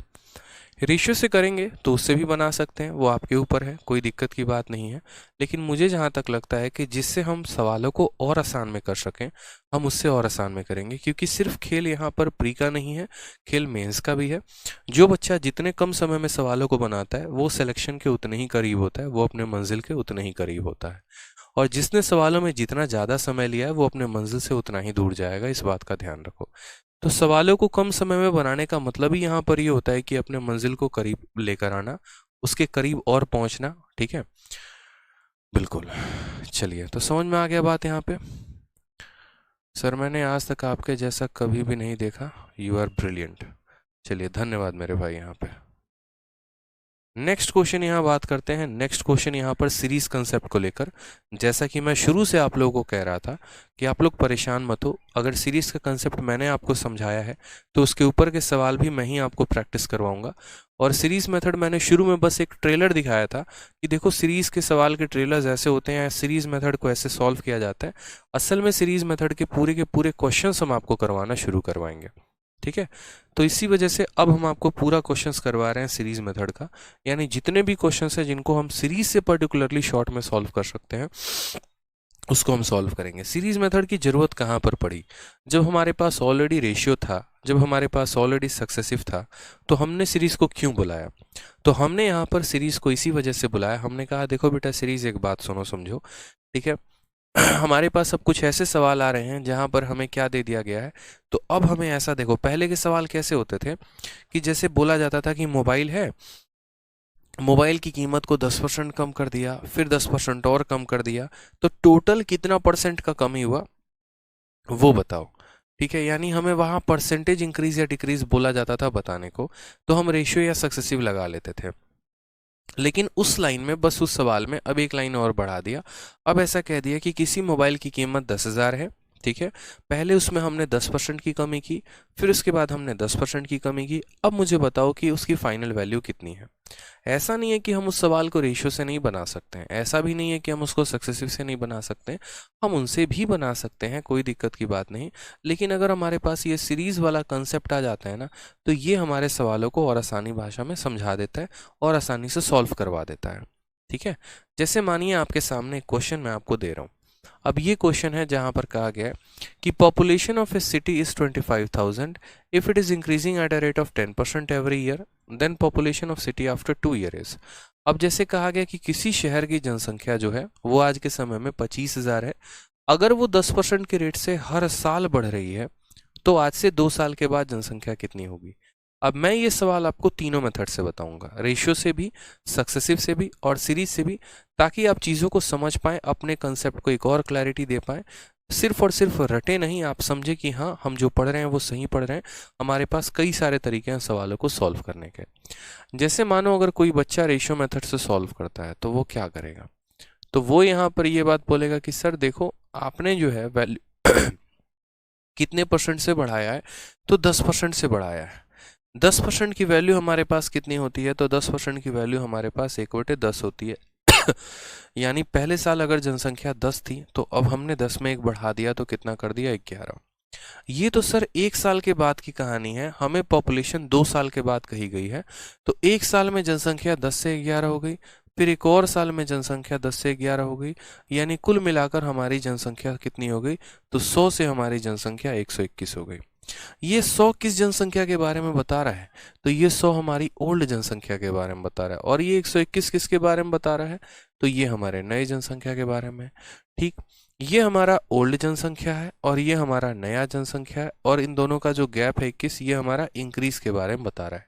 रेशियो से करेंगे तो उससे भी बना सकते हैं, वो आपके ऊपर है, कोई दिक्कत की बात नहीं है। लेकिन मुझे जहाँ तक लगता है कि जिससे हम सवालों को और आसान में कर सकें, हम उससे और आसान में करेंगे, क्योंकि सिर्फ खेल यहाँ पर प्री का नहीं है, खेल मेंस का भी है। जो बच्चा जितने कम समय में सवालों को बनाता है वो सिलेक्शन के उतने ही करीब होता है, वो अपने मंजिल के उतने ही करीब होता है। और जिसने सवालों में जितना ज़्यादा समय लिया है वो अपने मंजिल से उतना ही दूर जाएगा, इस बात का ध्यान रखो। तो सवालों को कम समय में बनाने का मतलब ही यहाँ पर ये होता है कि अपने मंजिल को करीब लेकर आना, उसके करीब और पहुँचना, ठीक है। बिल्कुल, चलिए, तो समझ में आ गया बात यहाँ पे। सर मैंने आज तक आपके जैसा कभी भी नहीं देखा, यू आर ब्रिलियंट। चलिए, धन्यवाद मेरे भाई। यहाँ पे नेक्स्ट क्वेश्चन यहाँ बात करते हैं। नेक्स्ट क्वेश्चन यहाँ पर सीरीज कंसेप्ट को लेकर, जैसा कि मैं शुरू से आप लोगों को कह रहा था कि आप लोग परेशान मत हो। अगर सीरीज का कंसेप्ट मैंने आपको समझाया है तो उसके ऊपर के सवाल भी मैं ही आपको प्रैक्टिस करवाऊंगा। और सीरीज मेथड मैंने शुरू में बस एक ट्रेलर दिखाया था कि देखो सीरीज के सवाल के ट्रेलर्स ऐसे होते हैं, सीरीज मेथड को ऐसे सॉल्व किया जाता है। असल में सीरीज मेथड के पूरे क्वेश्चन हम आपको करवाना शुरू करवाएंगे, ठीक है। तो इसी वजह से अब हम आपको पूरा क्वेश्चंस करवा रहे हैं सीरीज मेथड का, यानी जितने भी क्वेश्चंस हैं जिनको हम सीरीज से पर्टिकुलरली शॉर्ट में सॉल्व कर सकते हैं उसको हम सॉल्व करेंगे। सीरीज मेथड की ज़रूरत कहाँ पर पड़ी, जब हमारे पास ऑलरेडी रेशियो था, जब हमारे पास ऑलरेडी सक्सेसिव था, तो हमने सीरीज को क्यों बुलाया। तो हमने यहाँ पर सीरीज को इसी वजह से बुलाया, हमने कहा देखो बेटा सीरीज, एक बात सुनो समझो, ठीक है। हमारे पास अब कुछ ऐसे सवाल आ रहे हैं जहां पर हमें क्या दे दिया गया है। तो अब हमें ऐसा देखो, पहले के सवाल कैसे होते थे कि जैसे बोला जाता था कि मोबाइल है, मोबाइल की कीमत को 10% कम कर दिया, फिर 10% और कम कर दिया, तो टोटल कितना % का कमी हुआ वो बताओ, ठीक है। यानी हमें वहां परसेंटेज इंक्रीज या डिक्रीज बोला जाता था बताने को, तो हम रेशियो या सक्सेसिव लगा लेते थे। लेकिन उस लाइन में, बस उस सवाल में अब एक लाइन और बढ़ा दिया। अब ऐसा कह दिया कि किसी मोबाइल की कीमत 10,000 है, ठीक है, पहले उसमें हमने 10% की कमी की, फिर उसके बाद हमने 10% की कमी की। अब मुझे बताओ कि उसकी फाइनल वैल्यू कितनी है। ऐसा नहीं है कि हम उस सवाल को रेशियो से नहीं बना सकते हैं, ऐसा भी नहीं है कि हम उसको सक्सेसिव से नहीं बना सकते, हम उनसे भी बना सकते हैं, कोई दिक्कत की बात नहीं। लेकिन अगर हमारे पास ये सीरीज वाला कंसेप्ट आ जाता है ना, तो ये हमारे सवालों को और आसानी भाषा में समझा देता है और आसानी से सॉल्व करवा देता है। ठीक है, जैसे मानिए आपके सामने एक क्वेश्चन मैं आपको दे रहा हूँ। अब ये क्वेश्चन है जहां पर कहा गया है कि population of a city is 25,000 if it is increasing at a rate of 10% every year, then population of city after 2 year is. अब जैसे कहा गया कि किसी शहर की जनसंख्या जो है वो आज के समय में 25,000 है, अगर वो 10% के रेट से हर साल बढ़ रही है तो आज से 2 साल के बाद जनसंख्या कितनी होगी। अब मैं ये सवाल आपको तीनों मेथड से बताऊंगा, रेशियो से भी, सक्सेसिव से भी और सीरीज से भी, ताकि आप चीज़ों को समझ पाएं, अपने कंसेप्ट को एक और क्लैरिटी दे पाएं। सिर्फ और सिर्फ रटे नहीं, आप समझे कि हाँ हम जो पढ़ रहे हैं वो सही पढ़ रहे हैं। हमारे पास कई सारे तरीके हैं सवालों को सॉल्व करने के। जैसे मानो अगर कोई बच्चा रेशियो मेथड से सॉल्व करता है तो वो क्या करेगा, तो वो यहाँ पर ये बात बोलेगा कि सर देखो आपने जो है वैल्यू कितने परसेंट से बढ़ाया है, तो 10% से बढ़ाया है। 10% की वैल्यू हमारे पास कितनी होती है, तो 10% की वैल्यू हमारे पास 1/10 होती है। यानी पहले साल अगर जनसंख्या 10 थी तो अब हमने 10 में 1 बढ़ा दिया तो कितना कर दिया, 11। ये तो सर 1 साल के बाद की कहानी है, हमें पॉपुलेशन 2 साल के बाद कही गई है। तो 1 साल में जनसंख्या 10 से 11 हो गई, फिर एक और साल में जनसंख्या 10 से 11 हो गई, यानी कुल मिलाकर हमारी जनसंख्या कितनी हो गई, तो 100 से हमारी जनसंख्या 121 हो गई। ये 100 किस जनसंख्या के बारे में बता रहा है, तो ये 100 हमारी ओल्ड जनसंख्या के बारे में बता रहा है, और ये 121 किसके बारे में बता रहा है, तो ये हमारे नए जनसंख्या के बारे में। ठीक, ये हमारा ओल्ड जनसंख्या है और ये हमारा नया जनसंख्या है, और इन दोनों का जो गैप है 21, ये हमारा इंक्रीज के बारे में बता रहा है।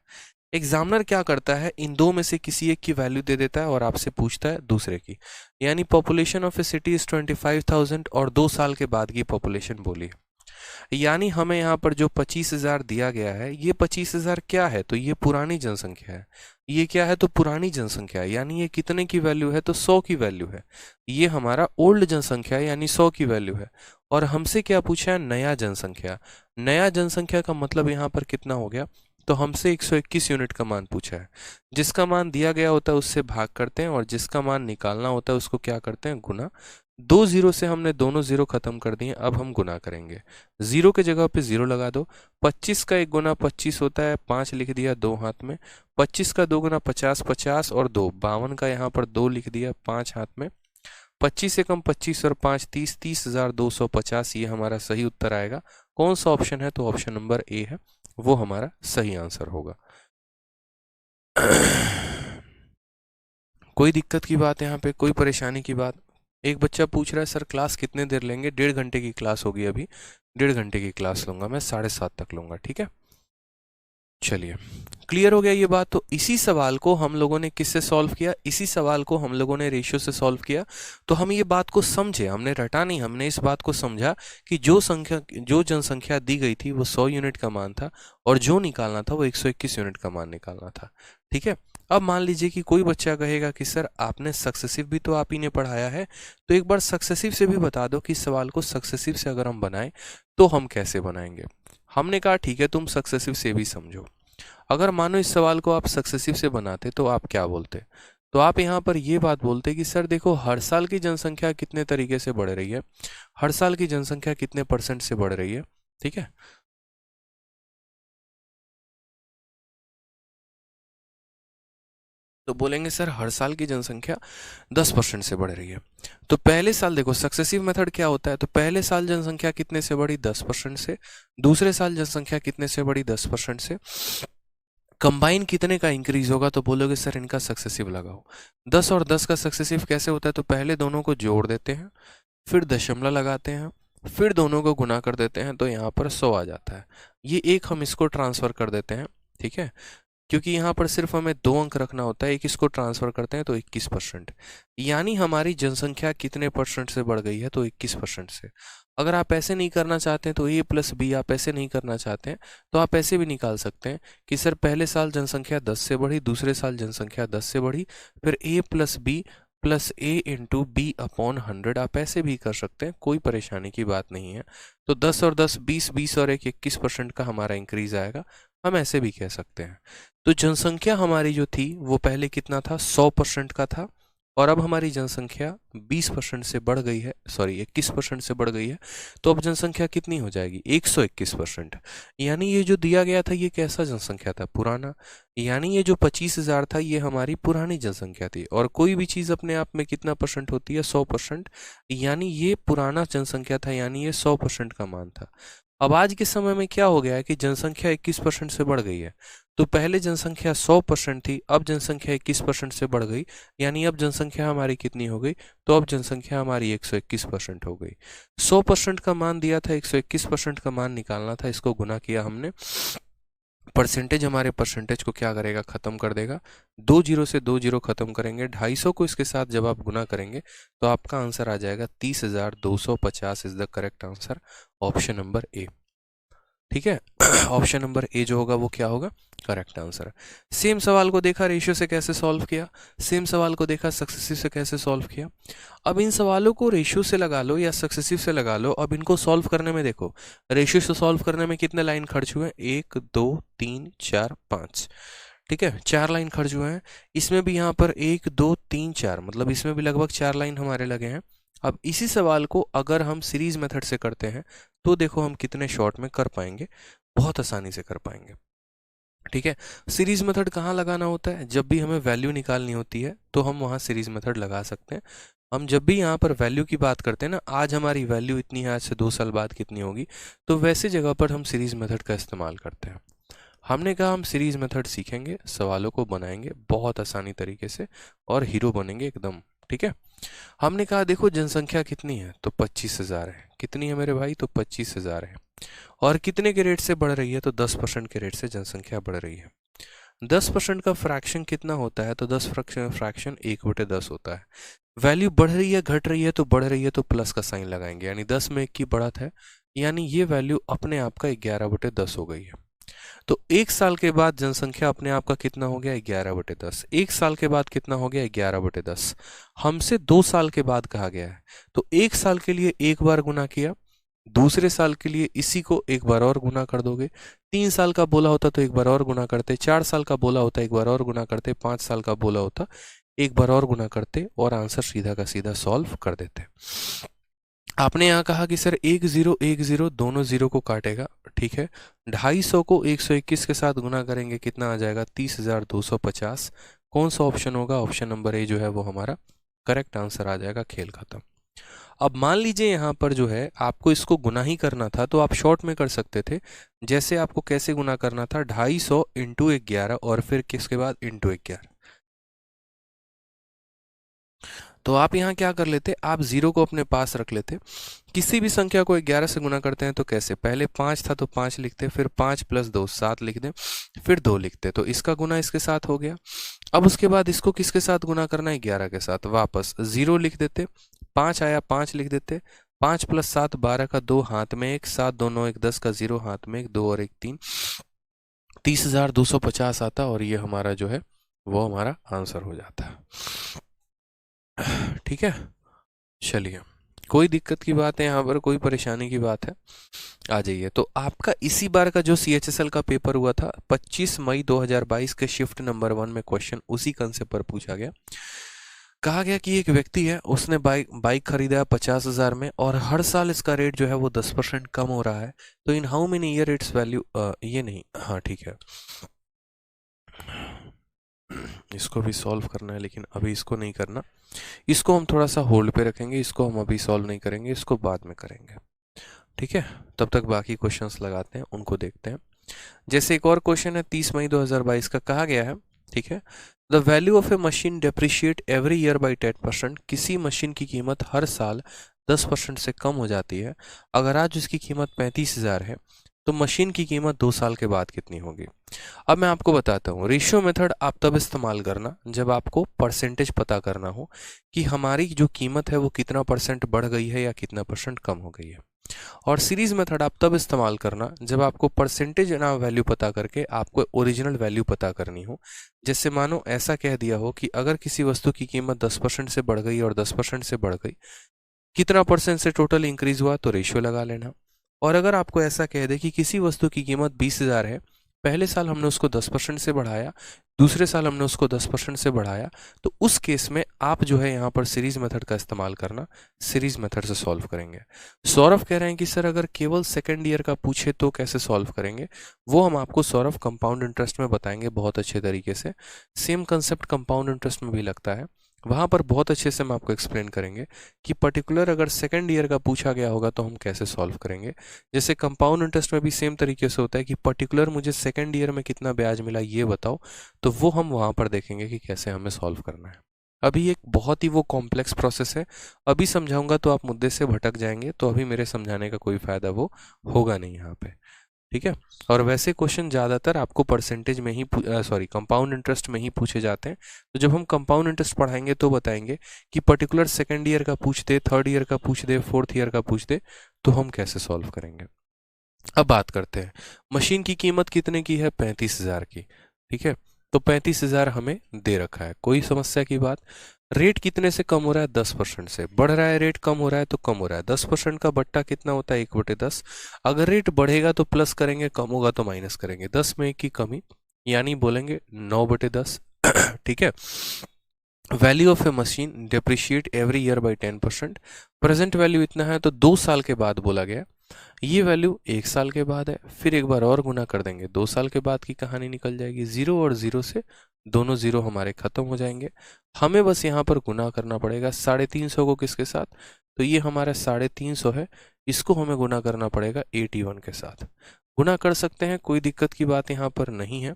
एग्जामिनर क्या करता है, इन दो में से किसी एक की वैल्यू दे देता है और आपसे पूछता है दूसरे की। यानी population of a city is 25,000 और 2 साल के बाद की पॉपुलेशन बोली। यानी हमें यहाँ पर जो 25,000 दिया गया है, ये 25,000 क्या है, तो ये पुरानी जनसंख्या है। ये क्या है, तो पुरानी जनसंख्या है, यानी ये कितने की वैल्यू है, तो 100 की वैल्यू है। ये हमारा ओल्ड जनसंख्या है, यानी 100 की वैल्यू है। और हमसे क्या पूछा है, नया जनसंख्या। नया जनसंख्या का मतलब यहाँ पर कितना हो गया, तो हमसे 121 यूनिट का मान पूछा है। जिसका मान दिया गया होता है उससे भाग करते हैं, और जिसका मान निकालना होता है उसको क्या करते हैं, गुना। 2 जीरो से हमने दोनों जीरो खत्म कर दिए, अब हम गुना करेंगे। जीरो के जगह पे जीरो लगा दो। 25 का 1 गुना 25 होता है, 5 लिख दिया 2 हाथ में। 25 का 2 गुना 50, 50 और 2 52 का यहाँ पर 2 लिख दिया 5 हाथ में। 25 से कम 25 और 5 30, 30,250, ये हमारा सही उत्तर आएगा। कौन सा ऑप्शन है, तो ऑप्शन नंबर ए है, वो हमारा सही आंसर होगा। कोई दिक्कत की बात यहाँ पे, कोई परेशानी की बात। एक बच्चा पूछ रहा है सर क्लास कितने देर लेंगे, 1.5 घंटे की क्लास होगी अभी, 1.5 घंटे की क्लास लूंगा मैं, 7:30 तक लूंगा, ठीक है। चलिए, क्लियर हो गया ये बात। तो इसी सवाल को हम लोगों ने किससे सॉल्व किया, इसी सवाल को हम लोगों ने रेशियो से सॉल्व किया। तो हम ये बात को समझे, हमने रटा नहीं, हमने इस बात को समझा कि जो जनसंख्या दी गई थी वो 100 यूनिट का मान था, और जो निकालना था वो 121 यूनिट का मान निकालना था। ठीक है, अब मान लीजिए कि कोई बच्चा कहेगा कि सर आपने सक्सेसिव भी तो आप ही ने पढ़ाया है, तो एक बार सक्सेसिव से भी बता दो कि सवाल को सक्सेसिव से अगर हम बनाएं तो हम कैसे बनाएंगे। हमने कहा ठीक है, तुम सक्सेसिव से भी समझो। अगर मानो इस सवाल को आप सक्सेसिव से बनाते तो आप क्या बोलते, तो आप यहाँ पर ये बात बोलते कि सर देखो हर साल की जनसंख्या कितने तरीके से बढ़ रही है, हर साल की जनसंख्या कितने % से बढ़ रही है। ठीक है, तो बोलेंगे सर हर साल की जनसंख्या 10% से बढ़ रही है। तो पहले साल देखो सक्सेसिव मेथड क्या होता है, तो पहले साल जनसंख्या कितने से बढ़ी, 10% से। दूसरे साल जनसंख्या कितने से बढ़ी, 10% से। कंबाइन कितने का इंक्रीज होगा, तो बोलोगे सर इनका सक्सेसिव लगाओ। 10 और 10 का सक्सेसिव कैसे होता है, तो पहले दोनों को जोड़ देते हैं, फिर दशमलव लगाते हैं, फिर दोनों को गुना कर देते हैं, तो यहाँ पर 100 आ जाता है। ये एक हम इसको ट्रांसफर कर देते हैं, ठीक है, क्योंकि यहाँ पर सिर्फ हमें 2 अंक रखना होता है, एक इसको ट्रांसफर करते हैं तो 21%। यानी हमारी जनसंख्या कितने % से बढ़ गई है, तो 21% से। अगर आप ऐसे नहीं करना चाहते हैं तो a + b, आप ऐसे नहीं करना चाहते हैं तो आप ऐसे भी निकाल सकते हैं कि सर पहले साल जनसंख्या 10 से बढ़ी, दूसरे साल जनसंख्या 10 से बढ़ी, फिर a + b plus A into B upon 100। आप ऐसे भी कर सकते हैं, कोई परेशानी की बात नहीं है। तो 10 और 10 20, 20 और 1 21% का हमारा इंक्रीज आएगा। हम ऐसे भी कह सकते हैं। तो जनसंख्या हमारी जो थी वो पहले कितना था, 100% का था, और अब हमारी जनसंख्या 20% से बढ़ गई है, सॉरी 21% से बढ़ गई है। तो अब जनसंख्या कितनी हो जाएगी, 121%। यानी ये जो दिया गया था ये कैसा जनसंख्या था, पुराना। यानी ये जो 25,000 था ये हमारी पुरानी जनसंख्या थी। और कोई भी चीज़ अपने आप में कितना परसेंट होती है, 100%। यानी ये पुराना जनसंख्या था, यानी ये 100% का मान था। अब आज के समय में क्या हो गया है कि जनसंख्या 21% से बढ़ गई है। तो पहले जनसंख्या 100% थी, अब जनसंख्या 21% से बढ़ गई। यानी अब जनसंख्या हमारी कितनी हो गई, तो अब जनसंख्या हमारी 121% हो गई। 100% का मान दिया था, 121% का मान निकालना था, इसको गुना किया हमने। परसेंटेज हमारे परसेंटेज को क्या करेगा, खत्म कर देगा। 2 जीरो से 2 जीरो खत्म करेंगे, 250 को इसके साथ जब आप गुना करेंगे तो आपका आंसर आ जाएगा 30,250 is the correct answer, option number A. ठीक है, ऑप्शन नंबर ए जो होगा वो क्या होगा, करेक्ट आंसर। सेम सवाल को देखा रेशियो से कैसे सॉल्व किया, सेम सवाल को देखा सक्सेसिव से कैसे सॉल्व किया। अब इन सवालों को रेशियो से लगा लो या सक्सेसिव से लगा लो। अब इनको सॉल्व करने में देखो, रेशियो से सॉल्व करने में कितने लाइन खर्च हुए, 1 2 3 4 5। ठीक है, 4 लाइन खर्च हुए हैं। इसमें भी यहाँ पर 1 2 3 4, मतलब इसमें भी लगभग 4 लाइन हमारे लगे हैं। अब इसी सवाल को अगर हम सीरीज मेथड से करते हैं तो देखो हम कितने शॉर्ट में कर पाएंगे, बहुत आसानी से कर पाएंगे। ठीक है, सीरीज मेथड कहाँ लगाना होता है, जब भी हमें वैल्यू निकालनी होती है तो हम वहाँ सीरीज मेथड लगा सकते हैं। हम जब भी यहाँ पर वैल्यू की बात करते हैं ना, आज हमारी वैल्यू इतनी है, आज से 2 साल बाद कितनी होगी, तो वैसे जगह पर हम सीरीज मेथड का इस्तेमाल करते हैं। हमने कहा हम सीरीज मेथड सीखेंगे, सवालों को बनाएंगे बहुत आसानी तरीके से और हीरो बनेंगे एकदम। ठीक है, हमने कहा देखो जनसंख्या कितनी है, तो 25,000 है। कितनी है मेरे भाई, तो 25,000 है। और कितने के रेट से बढ़ रही है, तो 10% के रेट से जनसंख्या बढ़ रही है। 10% का फ्रैक्शन कितना होता है, तो 10 फ्रैक्शन 1/10 होता है। वैल्यू बढ़ रही है घट रही है, तो बढ़ रही है तो प्लस का साइन लगाएंगे, यानी 10 में 1 की बढ़त है, यानी ये वैल्यू अपने आप का 11/10 हो गई है। तो 1 साल के बाद जनसंख्या अपने आप का कितना हो गया, 11/10। 1 साल के बाद कितना हो गया, 11/10। हमसे 2 साल के बाद कहा गया है, तो 1 साल के लिए एक बार गुना किया, दूसरे साल के लिए इसी को एक बार और गुना कर दोगे। 3 साल का बोला होता तो एक बार और गुना करते, 4 साल का बोला होता एक बार और गुना करते, 5 साल का बोला होता एक बार और गुना करते, और आंसर सीधा का सीधा सॉल्व कर देते। आपने यहाँ कहा कि सर 1 0 1 0 दोनों जीरो को काटेगा, ठीक है। 250 को 121 के साथ गुना करेंगे, कितना आ जाएगा, 30,250। कौन सा ऑप्शन होगा, ऑप्शन नंबर ए जो है वो हमारा करेक्ट आंसर आ जाएगा, खेल खत्म। अब मान लीजिए यहाँ पर जो है आपको इसको गुना ही करना था, तो आप शॉर्ट में कर सकते थे। जैसे आपको कैसे गुना करना था, 250 इंटू 11 और फिर किसके बाद इंटू 11। तो आप यहाँ क्या कर लेते, आप जीरो को अपने पास रख लेते। किसी भी संख्या को 11 से गुना करते हैं तो कैसे, पहले 5 था तो 5 लिखते, फिर 5 + 2 7 लिख दें, फिर 2 लिखते, तो इसका गुना इसके साथ हो गया। अब उसके बाद इसको किसके साथ गुना करना है, 11 के साथ। वापस 0 लिख देते, 5 आया 5 लिख देते, 5 + 7 12 का 2 हाथ में 1, 7 2 9 1 10 का 0 हाथ में 1, 2 और 1 3, 30,250 आता, और ये हमारा जो है वो हमारा आंसर हो जाता है। ठीक है, चलिए, कोई दिक्कत की बात है यहाँ पर, कोई परेशानी की बात है, आ जाइए। तो आपका इसी बार का जो CHSL का पेपर हुआ था 25 मई 2022 के शिफ्ट नंबर 1 में क्वेश्चन उसी कंसेप्ट पर पूछा गया। कहा गया कि एक व्यक्ति है, उसने बाइक खरीदा है 50,000 में, और हर साल इसका रेट जो है वो 10% कम हो रहा है। तो in how many year it's value, ये नहीं, हाँ ठीक है, इसको भी सॉल्व करना है, लेकिन अभी इसको नहीं करना, इसको हम थोड़ा सा होल्ड पे रखेंगे, इसको हम अभी सॉल्व नहीं करेंगे, इसको बाद में करेंगे। ठीक है, तब तक बाकी क्वेश्चंस लगाते हैं, उनको देखते हैं। जैसे एक और क्वेश्चन है 30 मई 2022 का, कहा गया है, ठीक है, the value of A machine depreciate every year by 10%। किसी मशीन की कीमत हर साल 10% से कम हो जाती है। अगर आज उसकी कीमत 35,000 है तो मशीन की कीमत 2 साल के बाद कितनी होगी। अब मैं आपको बताता हूँ, रेशियो मेथड आप तब इस्तेमाल करना जब आपको परसेंटेज पता करना हो कि हमारी जो कीमत है वो कितना परसेंट बढ़ गई है या कितना परसेंट कम हो गई है। और सीरीज मेथड आप तब इस्तेमाल करना जब आपको परसेंटेज ना वैल्यू पता करके आपको ओरिजिनल वैल्यू पता करनी हो। जैसे मानो ऐसा कह दिया हो कि अगर किसी वस्तु की कीमत 10% से बढ़ गई और 10% से बढ़ गई, कितना परसेंट से टोटल इंक्रीज हुआ, तो रेशियो लगा लेना। और अगर आपको ऐसा कह दे कि किसी वस्तु की कीमत 20,000 है, पहले साल हमने उसको 10% से बढ़ाया, दूसरे साल हमने उसको 10% से बढ़ाया, तो उस केस में आप जो है यहाँ पर सीरीज मेथड का इस्तेमाल करना, सीरीज मेथड से सॉल्व करेंगे। सौरभ कह रहे हैं कि सर अगर केवल सेकेंड ईयर का पूछे तो कैसे सॉल्व करेंगे, वो हम आपको सौरभ कंपाउंड इंटरेस्ट में बताएंगे बहुत अच्छे तरीके से। सेम कंसेप्ट कंपाउंड इंटरेस्ट में भी लगता है, वहाँ पर बहुत अच्छे से हम आपको एक्सप्लेन करेंगे कि पर्टिकुलर अगर सेकेंड ईयर का पूछा गया होगा तो हम कैसे सॉल्व करेंगे। जैसे कंपाउंड इंटरेस्ट में भी सेम तरीके से होता है कि पर्टिकुलर मुझे सेकेंड ईयर में कितना ब्याज मिला ये बताओ, तो वो हम वहाँ पर देखेंगे कि कैसे हमें सॉल्व करना है। अभी एक बहुत ही वो कॉम्प्लेक्स प्रोसेस है, अभी समझाऊंगा तो आप मुद्दे से भटक जाएंगे, तो अभी मेरे समझाने का कोई फ़ायदा वो होगा नहीं यहाँ पे, ठीक है। और वैसे क्वेश्चन ज़्यादातर आपको परसेंटेज में ही कंपाउंड इंटरेस्ट में ही पूछे जाते हैं। तो जब हम कंपाउंड इंटरेस्ट पढ़ाएंगे तो बताएंगे कि पर्टिकुलर सेकेंड ईयर का पूछ दे, थर्ड ईयर का पूछ दे, फोर्थ ईयर का पूछ दे, तो हम कैसे सॉल्व करेंगे। अब बात करते हैं, मशीन की कीमत कितने की है, 35,000 की, ठीक है। तो 35,000 हमें दे रखा है, कोई समस्या की बात। रेट कितने से कम हो रहा है, 10% से बढ़ रहा है, रेट कम हो रहा है तो कम हो रहा है। 10% का बट्टा कितना होता है, 1/10। अगर रेट बढ़ेगा तो प्लस करेंगे, कम होगा तो माइनस करेंगे, 10 में 1 की कमी, यानी बोलेंगे 9/10। ठीक है। Value of A machine depreciate every year by 10%। Present value इतना है तो 2 साल के बाद बोला गया, ये वैल्यू 1 साल के बाद है, फिर एक बार और गुना कर देंगे, 2 साल के बाद की कहानी निकल जाएगी। 0 और 0 से दोनों 0 हमारे खत्म हो जाएंगे। हमें बस यहाँ पर गुना करना पड़ेगा 350 को किसके साथ, तो ये हमारा 350 है, इसको हमें गुना करना पड़ेगा 81 के साथ। गुना कर सकते हैं, कोई दिक्कत की बात यहाँ पर नहीं है,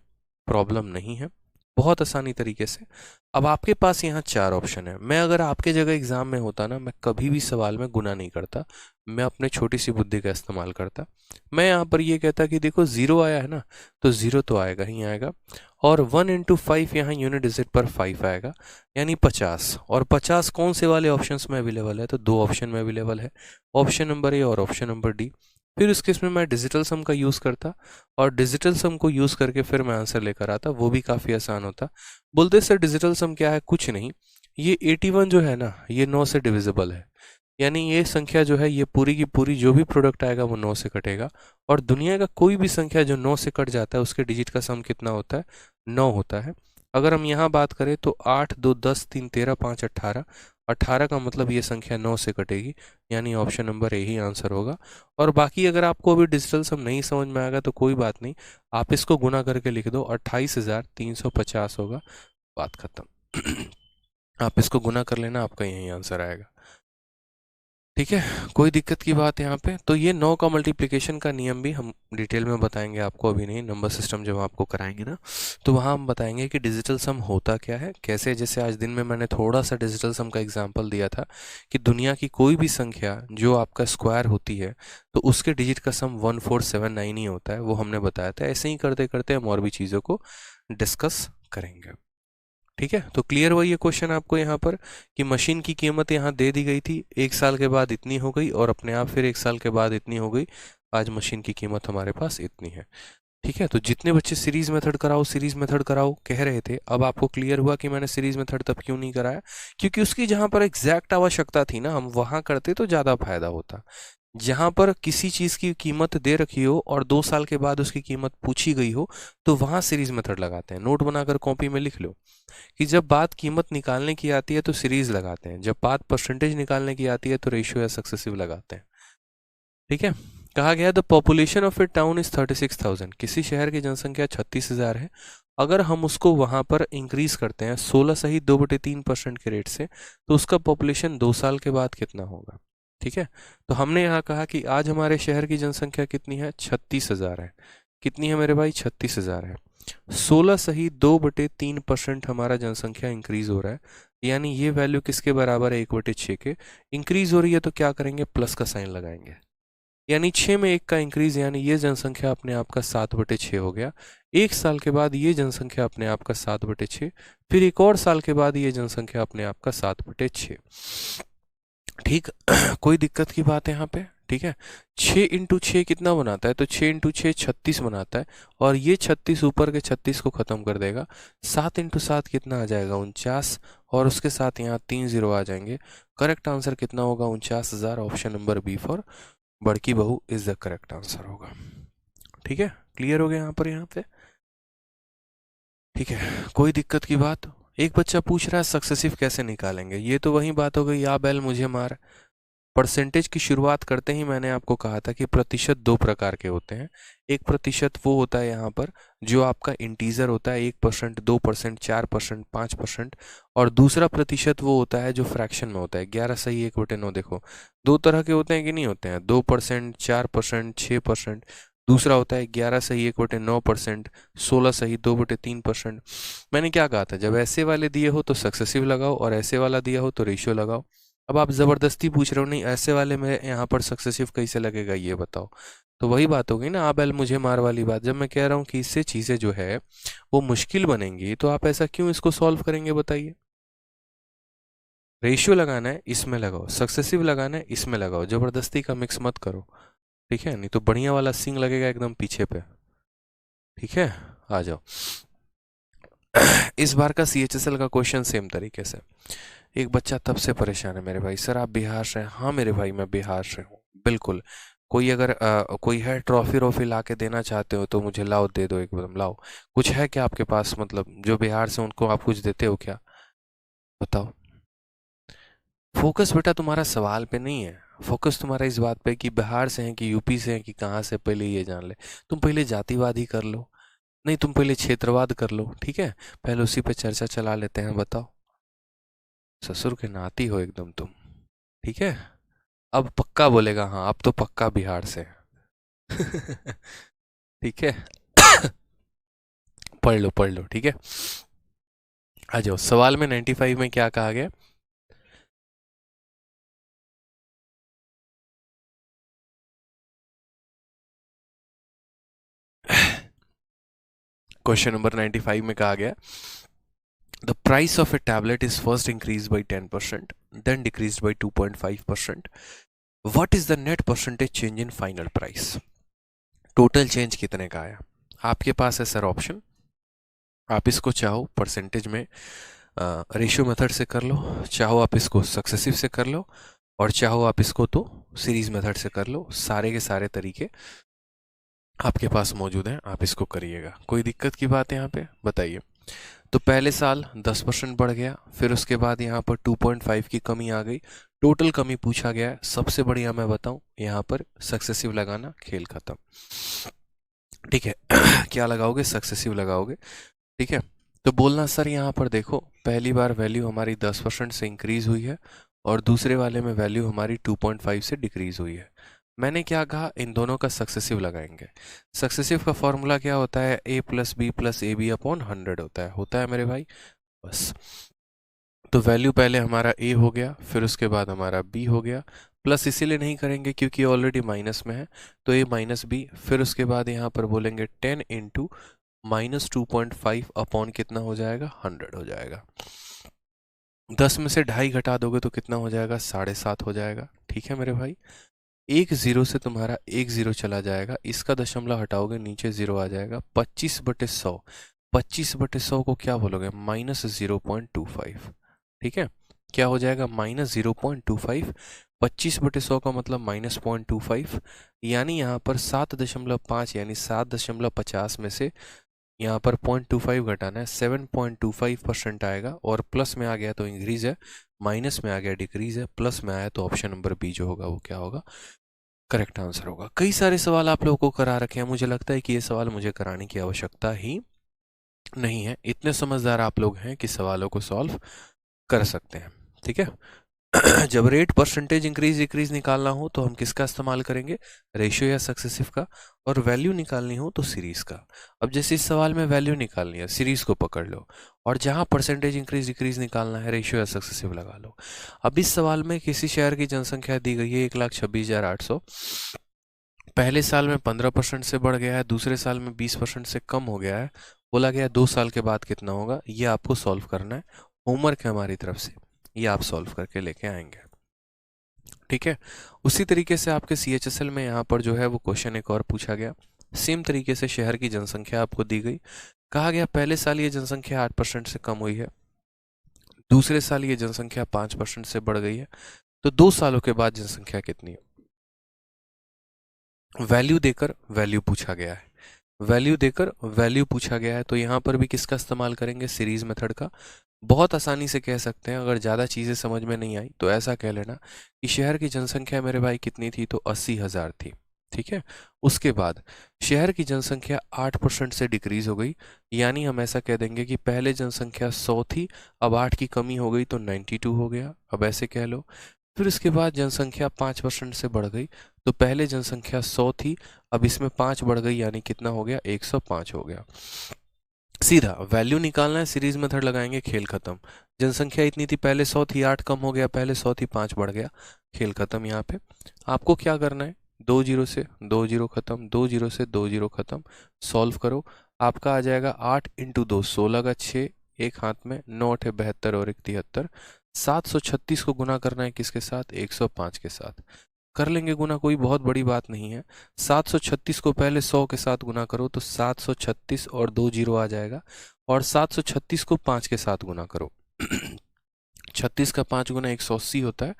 प्रॉब्लम नहीं है, बहुत आसानी तरीके से। अब आपके पास यहाँ 4 ऑप्शन है। मैं अगर आपके जगह एग्जाम में होता ना, मैं कभी भी सवाल में गुना नहीं करता, मैं अपने छोटी सी बुद्धि का इस्तेमाल करता। मैं यहाँ पर ये कहता कि देखो 0 आया है ना, तो 0 तो आएगा ही आएगा, और 1 × 5 यहाँ यूनिट डिजिट पर 5 आएगा, यानी 50। और 50 कौन से वाले ऑप्शंस में अवेलेबल है, तो 2 ऑप्शन में अवेलेबल है, ऑप्शन नंबर ए और ऑप्शन नंबर डी। फिर उस केस में मैं डिजिटल सम का यूज़ करता, और डिजिटल सम को यूज़ करके फिर मैं आंसर लेकर आता, वो भी काफ़ी आसान होता। बोलते सर डिजिटल सम क्या है, कुछ नहीं, ये 81 जो है ना, ये 9 से डिविजिबल है, यानी ये संख्या जो है ये पूरी की पूरी जो भी प्रोडक्ट आएगा वो 9 से कटेगा, और दुनिया का कोई भी संख्या जो 9 से कट जाता है उसके डिजिट का सम कितना होता है, 9 होता है। अगर हम यहाँ बात करें तो 8, 2, 10, 3, 13, 5, 18, 18 का मतलब ये संख्या 9 से कटेगी, यानी option number A he answer होगा। और बाकी अगर आपको अभी डिजिटल सम नहीं समझ में आएगा तो कोई बात नहीं, आप इसको गुना करके लिख दो, 28,350 होगा, बात खत्म। आप इसको गुना कर लेना, आपका यही आंसर आएगा, ठीक है। कोई दिक्कत की बात यहाँ पे। तो ये 9 का मल्टीप्लिकेशन का नियम भी हम डिटेल में बताएंगे आपको, अभी नहीं, नंबर सिस्टम जब आपको कराएंगे ना, तो वहाँ हम बताएंगे कि डिजिटल सम होता क्या है, कैसे। जैसे आज दिन में मैंने थोड़ा सा डिजिटल सम का एग्जांपल दिया था कि दुनिया की कोई भी संख्या जो आपका स्क्वायर होती है तो उसके डिजिट का सम 1479 ही होता है, वो हमने बताया था। ऐसे ही करते करते हम और भी चीज़ों को डिस्कस करेंगे, ठीक है। तो क्लियर हुआ ये क्वेश्चन आपको यहाँ पर कि मशीन की कीमत यहाँ दे दी गई थी, 1 साल के बाद इतनी हो गई, और अपने आप फिर 1 साल के बाद इतनी हो गई, आज मशीन की कीमत हमारे पास इतनी है, ठीक है। तो जितने बच्चे सीरीज मेथड कराओ सीरीज मेथड कराओ कह रहे थे, अब आपको क्लियर हुआ कि मैंने सीरीज मेथड तब क्यों नहीं कराया, क्योंकि उसकी जहाँ पर एग्जैक्ट आवश्यकता थी ना, हम वहाँ करते तो ज़्यादा फायदा होता। जहां पर किसी चीज की कीमत दे रखी हो और 2 साल के बाद उसकी कीमत पूछी गई हो, तो वहां सीरीज मेथड लगाते हैं। नोट बनाकर कॉपी में लिख लो कि जब बात कीमत निकालने की आती है तो सीरीज लगाते हैं, जब बात परसेंटेज निकालने की आती है तो रेशियो या सक्सेसिव लगाते हैं, ठीक है। कहा गया the population of A town is 36,000, किसी शहर की जनसंख्या 36,000 है। अगर हम उसको वहां पर इंक्रीज करते हैं 16 सही 2/3% के रेट से, तो उसका पॉपुलेशन 2 साल के बाद कितना होगा, ठीक है। तो हमने यहाँ कहा कि आज हमारे शहर की जनसंख्या कितनी है, 36,000 है। कितनी है मेरे भाई, 36,000 है। 16 सही 2/3% हमारा जनसंख्या इंक्रीज हो रहा है, यानी ये वैल्यू किसके बराबर है, 1/6 के। इंक्रीज हो रही है तो क्या करेंगे, प्लस का साइन लगाएंगे, यानी 6 में 1 का इंक्रीज, यानी ये जनसंख्या अपने आप का 7/6 हो गया। 1 साल के बाद ये जनसंख्या अपने आप का 7/6, फिर एक और साल के बाद ये जनसंख्या अपने आप का 7/6। ठीक। कोई दिक्कत की बात है यहाँ पे? ठीक है। 6 × 6 कितना बनाता है? तो 6 × 6 36 बनाता है, और ये 36 ऊपर के 36 को खत्म कर देगा। 7 × 7 कितना आ जाएगा? 49, और उसके साथ यहाँ 3 0 आ जाएंगे। करेक्ट आंसर कितना होगा? 49,000। ऑप्शन नंबर बी फॉर बड़की बहू इज द करेक्ट आंसर होगा। ठीक है, क्लियर हो गया यहाँ पर, यहाँ पे? ठीक है, कोई दिक्कत की बात? एक बच्चा पूछ रहा है सक्सेसिव कैसे निकालेंगे। ये तो वही बात हो गई, या बैल मुझे मार। परसेंटेज की शुरुआत करते ही मैंने आपको कहा था कि प्रतिशत 2 प्रकार के होते हैं। एक प्रतिशत वो होता है यहाँ पर जो आपका इंटीजर होता है, 1%, 2%, 4%, 5%, और दूसरा प्रतिशत वो होता है जो फ्रैक्शन में होता है, 11 सही 1/9। देखो, दो तरह के होते हैं कि नहीं होते हैं? 2%, 4%, 6%। दूसरा होता है 11 सही 1/9%, 16 सही 2/3%। मैंने क्या कहा था? जब ऐसे वाले दिए हो तो सक्सेसिव लगाओ, और ऐसे वाला दिया हो तो रेशियो लगाओ। अब आप ज़बरदस्ती पूछ रहे हो, नहीं ऐसे वाले में यहाँ पर सक्सेसिव कैसे लगेगा, ये बताओ। तो वही बात हो गई ना, आप एल मुझे मार वाली बात। जब मैं कह रहा हूँ कि इससे चीज़ें जो है वो मुश्किल बनेंगी, तो आप ऐसा क्यों इसको सॉल्व करेंगे, बताइए? रेशियो लगाना है इसमें लगाओ, सक्सेसिव लगाना है इसमें लगाओ, ज़बरदस्ती का मिक्स मत करो। ठीक है, नहीं तो बढ़िया वाला सिंग लगेगा एकदम पीछे पे। ठीक है, आ जाओ। इस बार का CHSL का क्वेश्चन सेम तरीके से। एक बच्चा तब से परेशान है मेरे भाई, सर आप बिहार से हैं? हाँ मेरे भाई, मैं बिहार से हूँ, बिल्कुल। कोई अगर कोई है ट्रॉफी वॉफी ला के देना चाहते हो तो मुझे लाओ, दे दो एकदम, लाओ। कुछ है क्या आपके पास, मतलब जो बिहार से उनको आप कुछ देते हो क्या? बताओ। फोकस बेटा तुम्हारा सवाल पे नहीं है, फोकस तुम्हारा इस बात पे कि बिहार से हैं कि यूपी से हैं कि कहाँ से, पहले ये जान ले। तुम पहले जातिवाद ही कर लो, नहीं तुम पहले क्षेत्रवाद कर लो। ठीक है, पहले उसी पे चर्चा चला लेते हैं। बताओ। ससुर के नाती हो एकदम तुम। ठीक है, अब पक्का बोलेगा हाँ, अब तो पक्का बिहार से है। ठीक है। पढ़ लो पढ़ लो, ठीक है। आ जाओ, सवाल में 95 में क्या कहा गया? क्वेश्चन नंबर 95 में कहा गया, the price of a tablet is first increase by 10%, then decrease by 2.5%। What is the net percentage change in final price? Total change कितने का आया? आपके पास है सर ऑप्शन, आप इसको चाहो परसेंटेज में रेशियो मेथड से कर लो, चाहो आप इसको सक्सेसिव से कर लो, और चाहो आप इसको तो सीरीज मेथड से कर लो। सारे के सारे तरीके आपके पास मौजूद हैं, आप इसको करिएगा। कोई दिक्कत की बात है यहाँ पे, बताइए। तो पहले साल 10% बढ़ गया, फिर उसके बाद यहाँ पर 2.5 की कमी आ गई, टोटल कमी पूछा गया है। सबसे बढ़िया मैं बताऊं, यहाँ पर सक्सेसिव लगाना, खेल खत्म। ठीक है। क्या लगाओगे? सक्सेसिव लगाओगे। ठीक है, तो बोलना सर यहाँ पर देखो, पहली बार वैल्यू हमारी 10% से इंक्रीज हुई है, और दूसरे वाले में वैल्यू हमारी 2.5 से डिक्रीज हुई है। मैंने क्या कहा? इन दोनों का सक्सेसिव लगाएंगे। सक्सेसिव का फॉर्मूला क्या होता है? a + b + ab अपॉन 100 होता है मेरे भाई, बस। तो वैल्यू पहले हमारा a हो गया, फिर उसके बाद हमारा b हो गया। प्लस इसीलिए नहीं करेंगे क्योंकि ऑलरेडी माइनस में है, तो a - b, फिर उसके बाद यहाँ पर बोलेंगे 10 × -2.5 अपॉन कितना हो जाएगा? 100 हो जाएगा। 10 में से 2.5 घटा दोगे तो कितना हो जाएगा? 7.5 हो जाएगा। ठीक है मेरे भाई, एक जीरो से तुम्हारा एक जीरो चला जाएगा, इसका दशमलव हटाओगे नीचे जीरो आ जाएगा। 25/100, 25/100 को क्या बोलोगे? -0.25। ठीक है, क्या हो जाएगा? -0.25। 25/100 का मतलब -0.25, यानी यहाँ पर 7.5 यानी 7.50 में से यहाँ पर 0.25 घटाना है, 7.25% आएगा। और प्लस में आ गया तो इंक्रीज है, माइनस में आ गया डिक्रीज है, प्लस में आया तो ऑप्शन नंबर बी जो होगा वो क्या होगा? करेक्ट आंसर होगा। कई सारे सवाल आप लोगों को करा रखे हैं, मुझे लगता है कि ये सवाल मुझे कराने की आवश्यकता ही नहीं है। इतने समझदार आप लोग हैं कि सवालों को सॉल्व कर सकते हैं। ठीक है। जब रेट परसेंटेज इंक्रीज डिक्रीज निकालना हो तो हम किसका इस्तेमाल करेंगे? रेशियो या सक्सेसिव का। और वैल्यू निकालनी हो तो सीरीज का। अब जैसे इस सवाल में वैल्यू निकालनी है, सीरीज को पकड़ लो, और जहां परसेंटेज इंक्रीज डिक्रीज निकालना है, रेशियो या सक्सेसिव लगा लो। अब इस सवाल में किसी शहर की जनसंख्या दी गई है 1,26,800, पहले साल में 15% से बढ़ गया है, दूसरे साल में 20% से कम हो गया है, बोला गया 2 साल के बाद कितना होगा, ये आपको सॉल्व करना है। होमवर्क है हमारी तरफ से, ये आप सॉल्व करके लेके आएंगे, ठीक है। उसी तरीके से आपके CHSL में यहाँ पर जो है वो क्वेश्चन एक और पूछा गया। सेम तरीके से शहर की जनसंख्या आपको दी गई, कहा गया पहले साल ये जनसंख्या 8% से कम हुई है, दूसरे साल ये जनसंख्या 5% से बढ़ गई है, तो 2 सालों के बाद जनसंख्या कितनी है। वैल्यू देकर वैल्यू पूछा गया है, वैल्यू देकर वैल्यू पूछा गया है, तो यहाँ पर भी किसका इस्तेमाल करेंगे, सीरीज मेथड का। बहुत आसानी से कह सकते हैं, अगर ज़्यादा चीज़ें समझ में नहीं आई तो ऐसा कह लेना कि शहर की जनसंख्या मेरे भाई कितनी थी, तो 80,000 थी, ठीक है। उसके बाद शहर की जनसंख्या 8% से डिक्रीज हो गई, यानी हम ऐसा कह देंगे कि पहले जनसंख्या 100 थी, अब 8 की कमी हो गई तो 92 हो गया, अब ऐसे कह लो। फिर इसके बाद जनसंख्या 5% से बढ़ गई, तो पहले जनसंख्या 100 थी, अब इसमें 5 बढ़ गई, यानी कितना हो गया, 105 हो गया। सीधा वैल्यू निकालना है, सीरीज मेथड लगाएंगे, खेल खत्म। जनसंख्या इतनी थी, पहले 100 थी, 8 कम हो गया, पहले 100 थी, 5 बढ़ गया, खेल खत्म। यहाँ पे आपको क्या करना है, 2 जीरो से 2 जीरो खत्म, 2 जीरो से 2 जीरो खत्म, सॉल्व करो। आपका आ जाएगा 8 इंटू 2 16 का 6, एक हाथ में 9 8 72 और 1 73। 736 को गुना करना है किसके साथ, 105 के साथ। कर लेंगे गुना, कोई बहुत बड़ी बात नहीं है। 736 को पहले 100 के साथ गुना करो तो 736 और 2 जीरो आ जाएगा, और 736 को 5 के साथ गुना करो 36 का 5 गुना 180 होता है,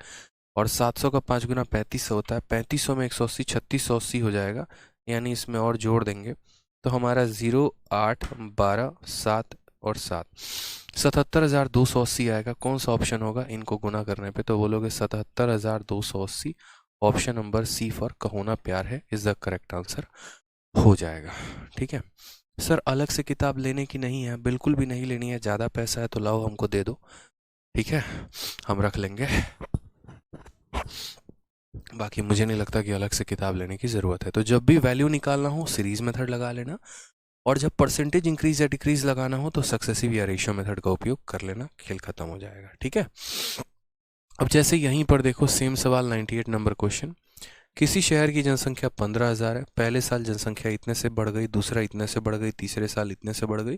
और 700 का 5 गुना 3500 होता है। 3500 में 180 3680 हो जाएगा, यानी इसमें और जोड़ देंगे तो हमारा 0 8 12 7 और 7 77,280 आएगा। कौन सा ऑप्शन होगा, इनको गुना करने पे तो बोलोगे 77,280। ऑप्शन नंबर सी फॉर कहो ना प्यार है इज द करेक्ट आंसर हो जाएगा, ठीक है। सर अलग से किताब लेने की नहीं है, बिल्कुल भी नहीं लेनी है, ज़्यादा पैसा है तो लाओ हमको दे दो, ठीक है, हम रख लेंगे। बाकी मुझे नहीं लगता कि अलग से किताब लेने की ज़रूरत है। तो जब भी वैल्यू निकालना हो सीरीज मेथड लगा लेना, और जब परसेंटेज इंक्रीज या डिक्रीज लगाना हो तो सक्सेसिव या रेशियो मेथड का उपयोग कर लेना, खेल खत्म हो जाएगा, ठीक है। अब जैसे यहीं पर देखो सेम सवाल 98 नंबर क्वेश्चन, किसी शहर की जनसंख्या 15,000 है, पहले साल जनसंख्या इतने से बढ़ गई, दूसरा इतने से बढ़ गई, तीसरे साल इतने से बढ़ गई,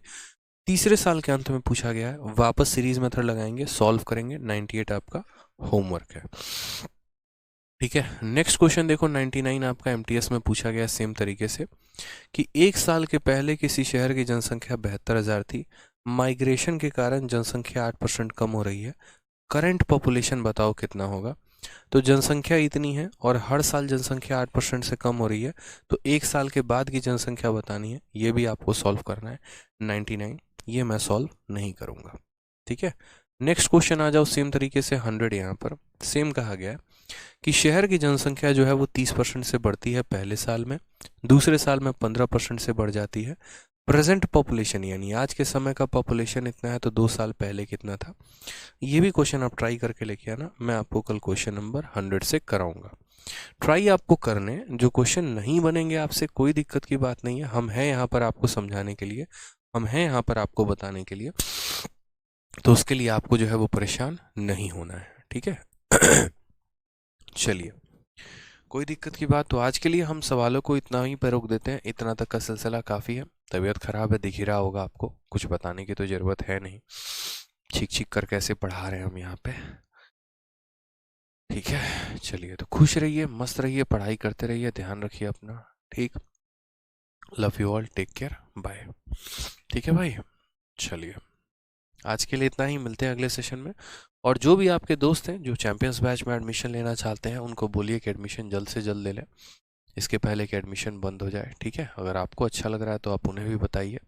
तीसरे साल के अंत में पूछा गया है। वापस सीरीज मेथड लगाएंगे, सॉल्व करेंगे। 98 आपका होमवर्क है, ठीक है। नेक्स्ट क्वेश्चन देखो 99 आपका MTS में पूछा गया सेम तरीके से कि एक साल के पहले किसी शहर की जनसंख्या 72,000 थी, माइग्रेशन के कारण जनसंख्या 8% कम हो रही है, करंट पॉपुलेशन बताओ कितना होगा। तो जनसंख्या इतनी है और हर साल जनसंख्या 8% से कम हो रही है, तो एक साल के बाद की जनसंख्या बतानी है, ये भी आपको सॉल्व करना है। 99 ये मैं सॉल्व नहीं करूँगा, ठीक है। नेक्स्ट क्वेश्चन आ जाओ सेम तरीके से 100। यहाँ पर सेम कहा गया है कि शहर की जनसंख्या जो है वो 30% से बढ़ती है पहले साल में, दूसरे साल में 15% से बढ़ जाती है। प्रेजेंट पॉपुलेशन यानी आज के समय का पॉपुलेशन इतना है, तो 2 साल पहले कितना था। ये भी क्वेश्चन आप ट्राई करके लेके आना, मैं आपको कल क्वेश्चन नंबर 100 से कराऊंगा। ट्राई आपको करने, जो क्वेश्चन नहीं बनेंगे आपसे कोई दिक्कत की बात नहीं है, हम हैं यहाँ पर आपको समझाने के लिए, हम हैं यहाँ पर आपको बताने के लिए, तो उसके लिए आपको जो है वो परेशान नहीं होना है, ठीक है। चलिए कोई दिक्कत की बात, तो आज के लिए हम सवालों को इतना ही पर रोक देते हैं, इतना तक का सिलसिला काफ़ी है। तबीयत खराब है, दिख ही रहा होगा आपको, कुछ बताने की तो ज़रूरत है नहीं, छीक छीक कर कैसे पढ़ा रहे हैं हम यहाँ पे, ठीक है। चलिए तो खुश रहिए, मस्त रहिए, पढ़ाई करते रहिए, ध्यान रखिए अपना, ठीक। Love you all, take care, bye, ठीक है भाई। चलिए आज के लिए इतना ही, मिलते हैं अगले सेशन में। और जो भी आपके दोस्त हैं जो चैंपियंस बैच में एडमिशन लेना चाहते हैं, उनको बोलिए कि एडमिशन जल्द से जल्द ले लें, इसके पहले कि एडमिशन बंद हो जाए, ठीक है। अगर आपको अच्छा लग रहा है तो आप उन्हें भी बताइए।